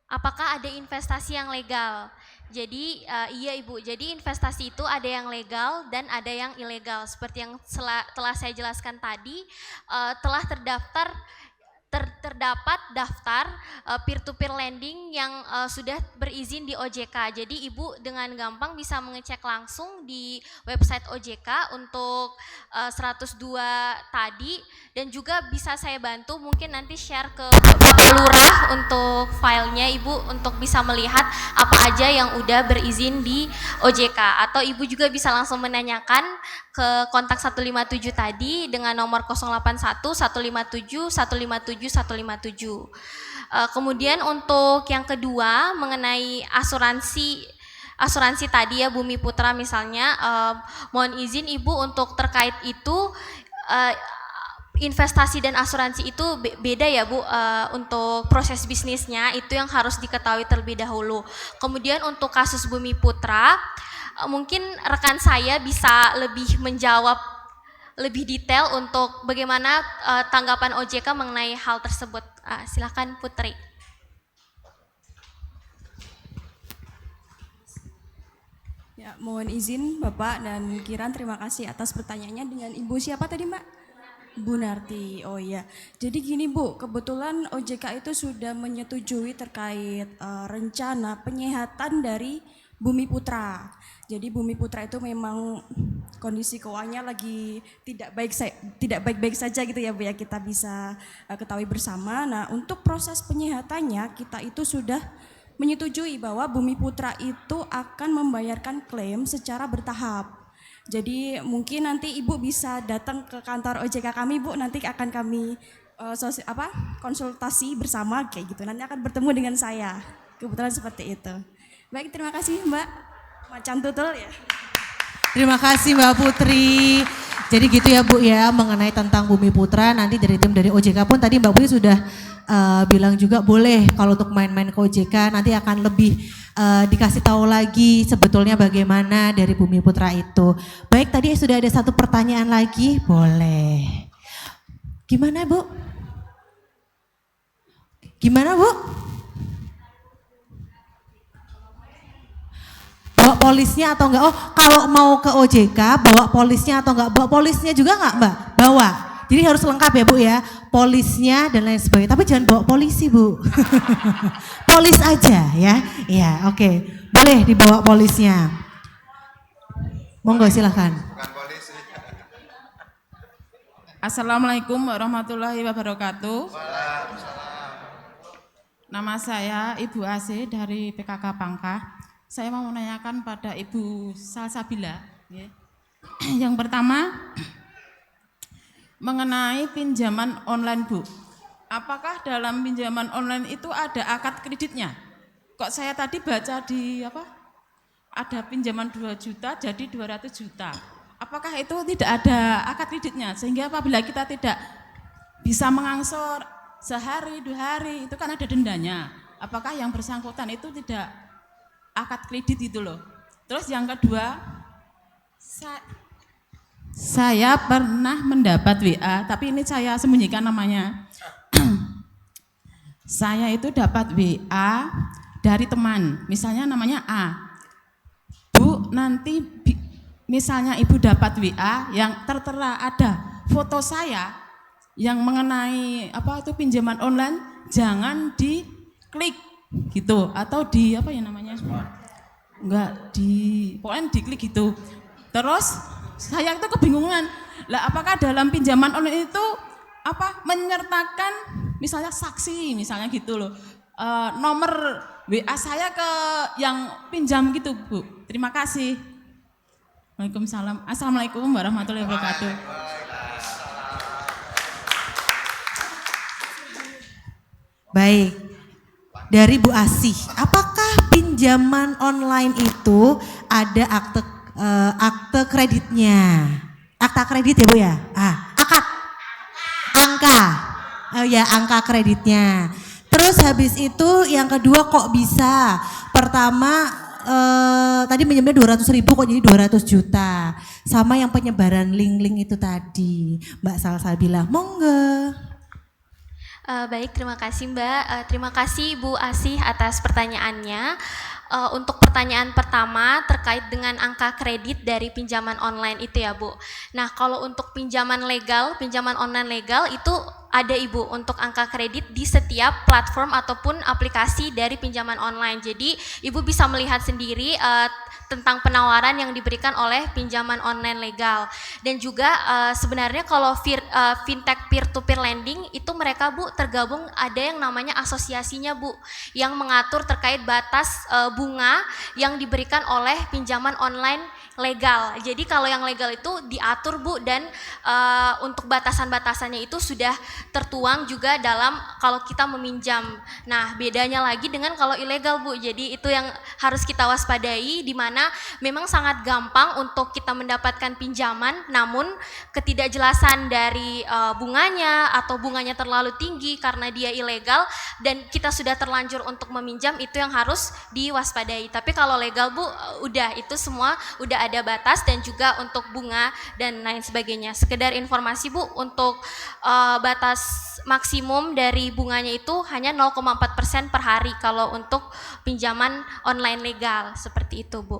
S4: apakah ada investasi yang legal? Jadi iya Ibu, jadi investasi itu ada yang legal dan ada yang ilegal. Seperti yang telah saya jelaskan tadi, telah terdapat daftar peer-to-peer lending yang sudah berizin di OJK. Jadi Ibu dengan gampang bisa mengecek langsung di website OJK untuk 102 tadi, dan juga bisa saya bantu mungkin nanti share ke Bapak Lurah untuk filenya Ibu untuk bisa melihat apa aja yang udah berizin di OJK, atau Ibu juga bisa langsung menanyakan ke kontak 157 tadi dengan nomor 081 157 157 157. Kemudian untuk yang kedua mengenai asuransi tadi ya Bumi Putra misalnya, mohon izin Ibu untuk terkait itu investasi dan asuransi itu beda ya Bu, untuk proses bisnisnya itu yang harus diketahui terlebih dahulu. Kemudian untuk kasus Bumi Putra, mungkin rekan saya bisa lebih menjawab lebih detail untuk bagaimana tanggapan OJK mengenai hal tersebut. Silakan Putri.
S7: Ya, mohon izin Bapak dan Kiran, terima kasih atas pertanyaannya. Dengan Ibu siapa tadi Mbak? Bu Narti. Oh iya. Jadi gini Bu, kebetulan OJK itu sudah menyetujui terkait rencana penyehatan dari Bumi Putra. Jadi Bumi Putra itu memang kondisi keuangannya lagi tidak baik-baik saja gitu ya Bu ya, kita bisa ketahui bersama. Nah, untuk proses penyehatannya kita itu sudah menyetujui bahwa Bumi Putra itu akan membayarkan klaim secara bertahap. Jadi mungkin nanti Ibu bisa datang ke kantor OJK kami Bu, nanti akan kami konsultasi bersama kayak gitu. Nanti akan bertemu dengan saya. Kebetulan seperti itu. Baik, terima kasih Mbak. Macan tutul ya.
S1: Terima kasih Mbak Putri. Jadi gitu ya Bu ya, mengenai tentang Bumi Putra, nanti dari tim dari OJK pun tadi Mbak Putri sudah bilang juga boleh kalau untuk main-main ke OJK nanti akan lebih dikasih tahu lagi sebetulnya bagaimana dari Bumi Putra itu. Baik, tadi sudah ada satu pertanyaan lagi, boleh. Gimana Bu? Gimana Bu? Bawa polisnya atau enggak? Oh, kalau mau ke OJK bawa polisnya atau enggak? Bawa polisnya juga enggak Mbak? Bawa. Jadi harus lengkap ya Bu ya, polisnya dan lain sebagainya. Tapi jangan bawa polisi Bu. Polis aja ya. Iya, oke. Boleh dibawa polisnya. Monggo silahkan.
S8: Assalamualaikum warahmatullahi wabarakatuh. Nama saya Ibu AC dari PKK Pangkah. Saya mau menanyakan pada Ibu Salsabila. Yang pertama, mengenai pinjaman online Bu. Apakah dalam pinjaman online itu ada akad kreditnya? Kok saya tadi baca di ada pinjaman 2 juta jadi 200 juta. Apakah itu tidak ada akad kreditnya? Sehingga apabila kita tidak bisa mengangsur sehari, 2 hari, itu kan ada dendanya. Apakah yang bersangkutan itu tidak akad kredit itu loh. Terus yang kedua, saya pernah mendapat WA, tapi ini saya sembunyikan namanya. Saya itu dapat WA dari teman, misalnya namanya A. Bu, nanti misalnya ibu dapat WA yang tertera ada foto saya yang mengenai apa itu pinjaman online, jangan diklik gitu atau di apa ya namanya? Enggak pokoknya diklik gitu. Terus saya itu kebingungan. Lah apakah dalam pinjaman online itu apa menyertakan misalnya saksi misalnya gitu loh. Nomor WA saya ke yang pinjam gitu, Bu. Terima kasih. Waalaikumsalam. Assalamualaikum warahmatullahi wabarakatuh.
S1: Baik, dari Bu Asih, apakah pinjaman online itu ada akte kreditnya? Akta kredit ya Bu ya? Akad, angka, oh ya angka kreditnya. Terus habis itu yang kedua kok bisa? Pertama tadi minjemnya 200.000 kok jadi 200 juta. Sama yang penyebaran link-link itu tadi. Mbak Salsabila, monggo.
S4: Baik, terima kasih Mbak. Terima kasih Bu Asih atas pertanyaannya. Untuk pertanyaan pertama terkait dengan angka kredit dari pinjaman online itu ya Bu. Nah kalau untuk pinjaman legal, pinjaman online legal itu ada Ibu untuk angka kredit di setiap platform ataupun aplikasi dari pinjaman online. Jadi Ibu bisa melihat sendiri tentang penawaran yang diberikan oleh pinjaman online legal. Dan juga sebenarnya kalau fintech peer-to-peer lending itu mereka Bu tergabung ada yang namanya asosiasinya Bu yang mengatur terkait batas bunga yang diberikan oleh pinjaman online legal. Jadi kalau yang legal itu diatur Bu dan untuk batasan-batasannya itu sudah tertuang juga dalam kalau kita meminjam. Nah bedanya lagi dengan kalau ilegal Bu. Jadi itu yang harus kita waspadai di mana memang sangat gampang untuk kita mendapatkan pinjaman namun ketidakjelasan dari bunganya atau bunganya terlalu tinggi karena dia ilegal dan kita sudah terlanjur untuk meminjam itu yang harus diwaspadai. Tapi kalau legal Bu udah itu semua udah ada batas dan juga untuk bunga dan lain sebagainya. Sekedar informasi Bu, untuk batas maksimum dari bunganya itu hanya 0,4% per hari kalau untuk pinjaman online legal, seperti itu Bu.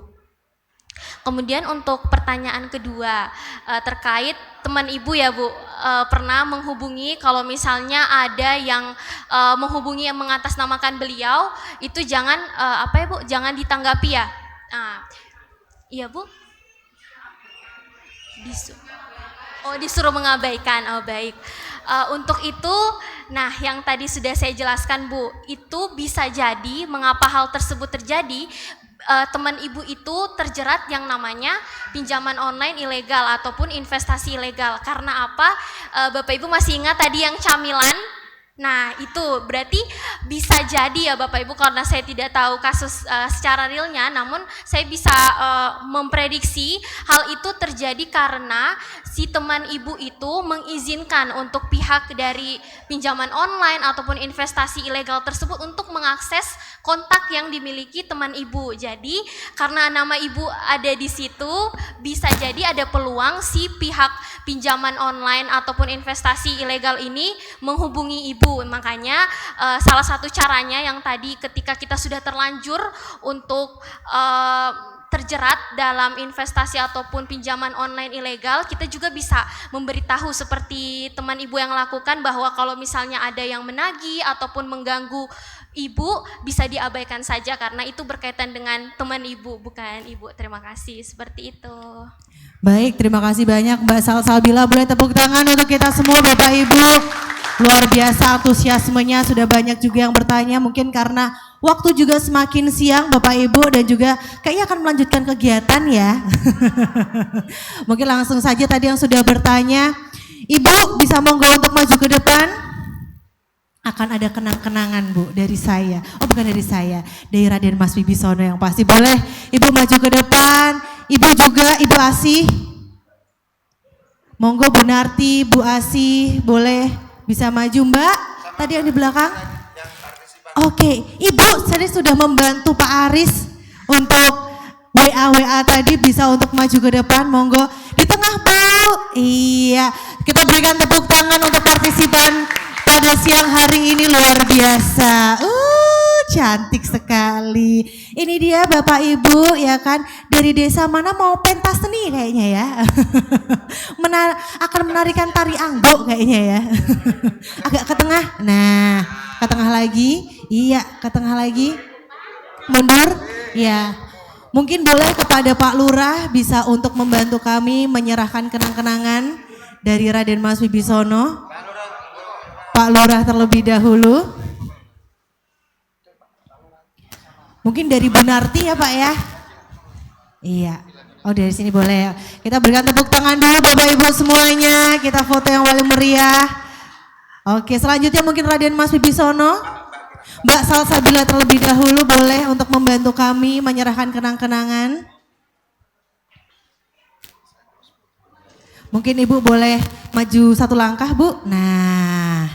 S4: Kemudian untuk pertanyaan kedua terkait teman Ibu ya Bu, pernah menghubungi kalau misalnya ada yang menghubungi yang mengatasnamakan beliau itu jangan apa ya Bu, jangan ditanggapi ya. Iya Bu. Disuruh mengabaikan. Oh baik. Untuk itu, nah yang tadi sudah saya jelaskan Bu, itu bisa jadi mengapa hal tersebut terjadi, teman Ibu itu terjerat yang namanya pinjaman online ilegal ataupun investasi ilegal. Karena apa? Bapak Ibu masih ingat tadi yang camilan? Nah itu berarti bisa jadi ya Bapak Ibu, karena saya tidak tahu kasus secara realnya, namun saya bisa memprediksi hal itu terjadi karena si teman Ibu itu mengizinkan untuk pihak dari pinjaman online ataupun investasi ilegal tersebut untuk mengakses kontak yang dimiliki teman Ibu. Jadi karena nama Ibu ada di situ, bisa jadi ada peluang si pihak pinjaman online ataupun investasi ilegal ini menghubungi Ibu. Makanya salah satu caranya yang tadi ketika kita sudah terlanjur untuk terjerat dalam investasi ataupun pinjaman online ilegal, kita juga bisa memberitahu seperti teman Ibu yang lakukan bahwa kalau misalnya ada yang menagih ataupun mengganggu Ibu bisa diabaikan saja karena itu berkaitan dengan teman Ibu bukan Ibu. Terima kasih, seperti itu.
S1: Baik, terima kasih banyak Mbak Salsabila. Boleh tepuk tangan untuk kita semua Bapak Ibu. Luar biasa antusiasmenya, sudah banyak juga yang bertanya, mungkin karena waktu juga semakin siang Bapak Ibu dan juga kayaknya akan melanjutkan kegiatan ya. Mungkin langsung saja tadi yang sudah bertanya, Ibu bisa monggo untuk maju ke depan. akan ada kenang-kenangan Bu dari saya. Oh bukan dari saya, dari Raden Mas Wibisono yang pasti. Boleh Ibu maju ke depan, Ibu juga, Ibu Asih. Monggo Bu Narti, Bu Asih, boleh bisa maju Mbak. Tadi yang di belakang. Oke, Ibu saya sudah membantu Pak Aris untuk WA tadi, bisa untuk maju ke depan, monggo. Di tengah Bu, iya. Kita berikan tepuk tangan untuk partisipan pada siang hari ini, luar biasa. Cantik sekali. Ini dia Bapak Ibu ya kan, dari desa mana mau pentas seni kayaknya ya. Akan menarikan tari anggo kayaknya ya. Agak ke tengah, nah ke tengah lagi, iya ke tengah lagi. Mundur, ya. Mungkin boleh kepada Pak Lurah bisa untuk membantu kami menyerahkan kenang-kenangan dari Raden Mas Wibisono. Pak Lurah terlebih dahulu. Mungkin dari Bu Narti ya Pak ya. Iya. Oh dari sini boleh. Kita berikan tepuk tangan dulu Bapak Ibu semuanya. Kita foto yang paling meriah. Oke, selanjutnya mungkin Raden Mas Wibisono. Mbak Salsabila terlebih dahulu boleh untuk membantu kami menyerahkan kenang-kenangan. Mungkin Ibu boleh maju satu langkah Bu. Nah.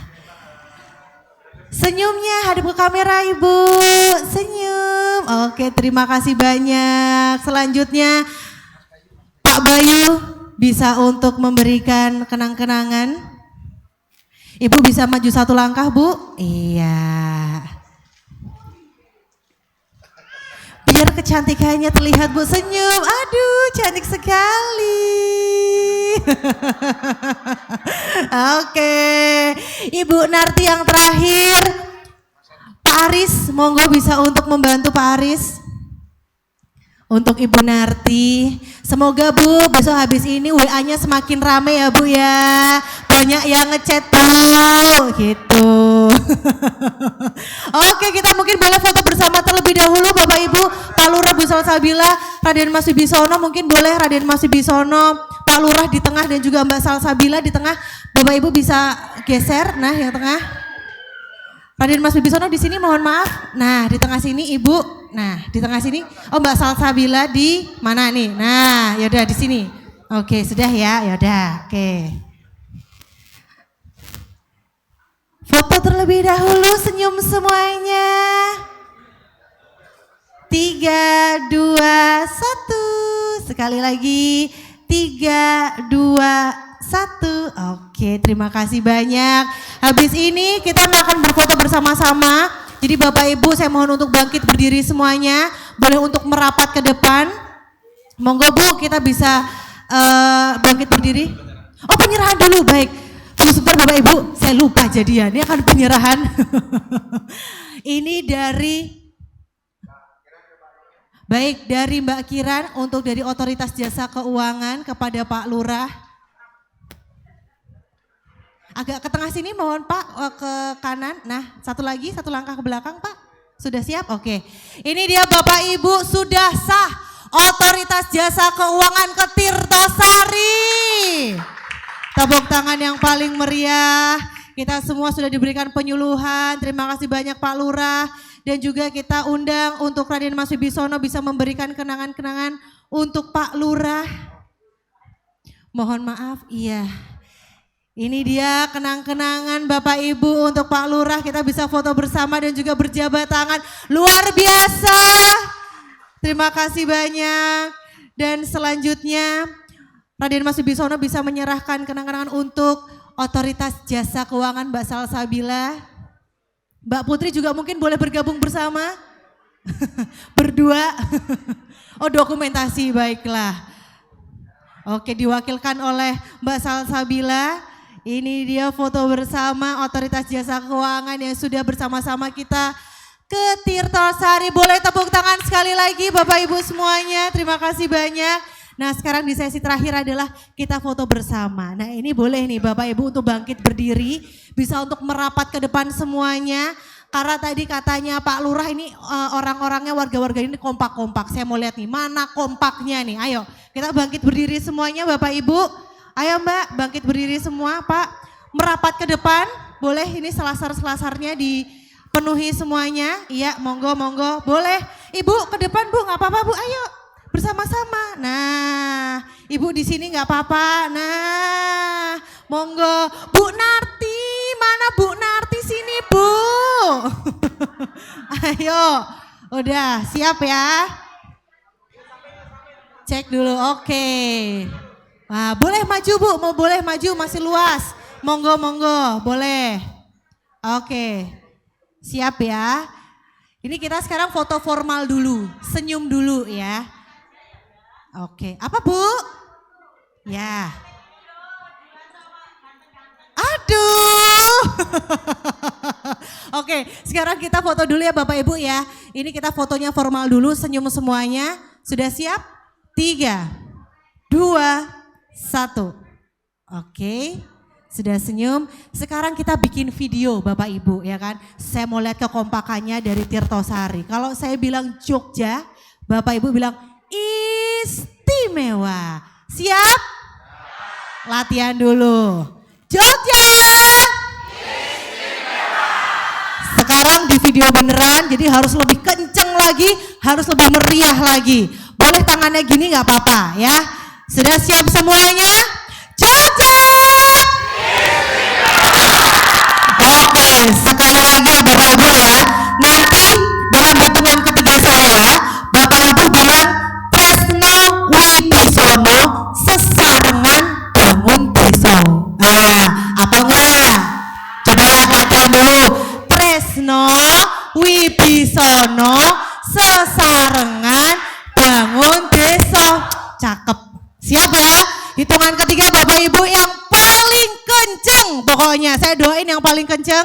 S1: Senyumnya hadap ke kamera Ibu. Senyum. Oke, terima kasih banyak. Selanjutnya Pak Bayu bisa untuk memberikan kenang-kenangan. Ibu bisa maju satu langkah Bu. Iya. Biar kecantikannya terlihat Bu, senyum. Aduh, cantik sekali. Oke, Ibu Narti yang terakhir. Pak Aris, monggo bisa untuk membantu Pak Aris. Untuk Ibu Narti, semoga Bu besok habis ini WA-nya semakin rame ya Bu ya. Banyak yang ngechat Bu, gitu. Oke, kita mungkin boleh foto bersama terlebih dahulu Bapak Ibu. Pak Lurah, Bu Salsabila, Raden Mas Wibisono, mungkin boleh Raden Mas Wibisono, Pak Lurah di tengah dan juga Mbak Salsabila di tengah. Bapak Ibu bisa geser, nah yang tengah. Raden Mas Wibisono di sini, mohon maaf. Nah, di tengah sini Ibu. Nah, di tengah sini. Oh, Mbak Salsabila di mana nih? Nah, yaudah di sini. Oke, sudah ya. Yaudah, oke. Foto terlebih dahulu, senyum semuanya. 3, 2, 1. Sekali lagi. 3, 2, 1. Oke, terima kasih banyak. Habis ini kita akan berfoto bersama-sama. Jadi Bapak Ibu saya mohon untuk bangkit berdiri semuanya. Boleh untuk merapat ke depan. Monggo Bu, kita bisa bangkit berdiri. Oh, penyerahan dulu, baik. Sebentar Bapak Ibu, saya lupa jadinya. Ini akan penyerahan. Ini dari baik dari Mbak Kiran untuk dari Otoritas Jasa Keuangan kepada Pak Lurah. Agak ke tengah sini mohon Pak, ke kanan. Nah, satu lagi, satu langkah ke belakang Pak. Sudah siap? Oke. Ini dia Bapak Ibu sudah sah Otoritas Jasa Keuangan ke Tirtosari. Tepuk tangan yang paling meriah. Kita semua sudah diberikan penyuluhan. Terima kasih banyak Pak Lurah. Dan juga kita undang untuk Raden Mas Wibisono bisa memberikan kenangan-kenangan untuk Pak Lurah. Mohon maaf, iya. Ini dia kenang-kenangan Bapak Ibu untuk Pak Lurah. Kita bisa foto bersama dan juga berjabat tangan. Luar biasa. Terima kasih banyak. Dan selanjutnya Raden Mas Wibisono bisa menyerahkan kenang-kenangan untuk Otoritas Jasa Keuangan Mbak Salsabila. Mbak Putri juga mungkin boleh bergabung bersama. Berdua. Oh, dokumentasi, baiklah. Oke, diwakilkan oleh Mbak Salsabila. Ini dia foto bersama Otoritas Jasa Keuangan yang sudah bersama-sama kita ke Tirtosari. Boleh tepuk tangan sekali lagi Bapak Ibu semuanya. Terima kasih banyak. Nah, sekarang di sesi terakhir adalah kita foto bersama. Nah, ini boleh nih Bapak Ibu untuk bangkit berdiri. Bisa untuk merapat ke depan semuanya. Karena tadi katanya Pak Lurah ini orang-orangnya, warga-warga ini kompak-kompak. Saya mau lihat nih mana kompaknya nih. Ayo kita bangkit berdiri semuanya Bapak Ibu. Ayo Mbak, bangkit berdiri semua Pak. Merapat ke depan, boleh ini selasar-selasarnya dipenuhi semuanya. Iya, monggo, monggo. Boleh. Ibu ke depan Bu, nggak apa-apa Bu, ayo. Bersama-sama. Nah, Ibu di sini nggak apa-apa. Nah, monggo. Bu Narti, mana Bu Narti sini Bu? Ayo, udah siap ya? Cek dulu, oke. Nah, boleh maju Bu, mau boleh maju masih luas. Monggo, monggo, boleh. Oke, siap ya. Ini kita sekarang foto formal dulu, senyum dulu ya. Oke, apa Bu? Ya. Aduh. Oke, sekarang kita foto dulu ya Bapak Ibu ya. Ini kita fotonya formal dulu, senyum semuanya. Sudah siap? 3, 2, 1. Oke, sudah senyum. Sekarang kita bikin video Bapak Ibu ya kan. Saya mau lihat kekompakannya dari Tirtosari. Kalau saya bilang Jogja, Bapak Ibu bilang istimewa. Siap? Latihan dulu. Jogja. Sekarang di video beneran, jadi harus lebih kenceng lagi, harus lebih meriah lagi. Boleh tangannya gini nggak apa-apa ya. Sudah siap semuanya? Jogja! Oke, sekali lagi ya Bapak Ibu ya. Nanti dalam hitungan ketiga saya, Bapak Ibu bilang Tresno Wibisono sesarengan bangun deso. Nah, apa enggak? Coba latihan dulu. Tresno Wibisono sesarengan bangun deso. Cakep. Siap ya? Hitungan ketiga Bapak Ibu yang paling kenceng. Pokoknya saya doain yang paling kenceng.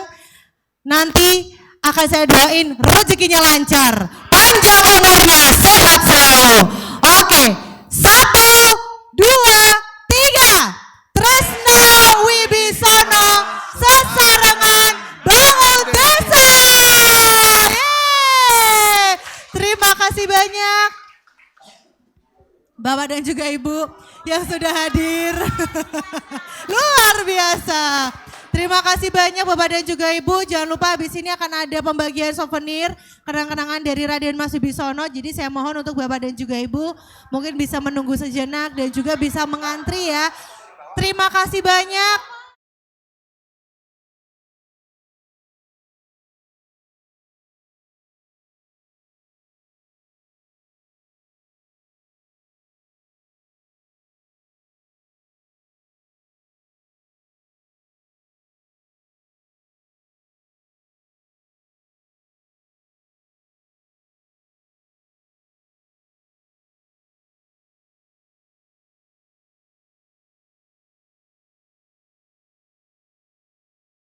S1: Nanti akan saya doain rezekinya lancar. Panjang umurnya, sehat selalu. Oke, 1, 2, 3. Tresno Wibisono sesarengan bangun desa. Yeay. Terima kasih banyak Bapak dan juga Ibu yang sudah hadir. Luar biasa. Terima kasih banyak Bapak dan juga Ibu. Jangan lupa habis ini akan ada pembagian souvenir kenang-kenangan dari Raden Mas Wibisono. Jadi saya mohon untuk Bapak dan juga Ibu mungkin bisa menunggu sejenak dan juga bisa mengantri ya. Terima kasih banyak.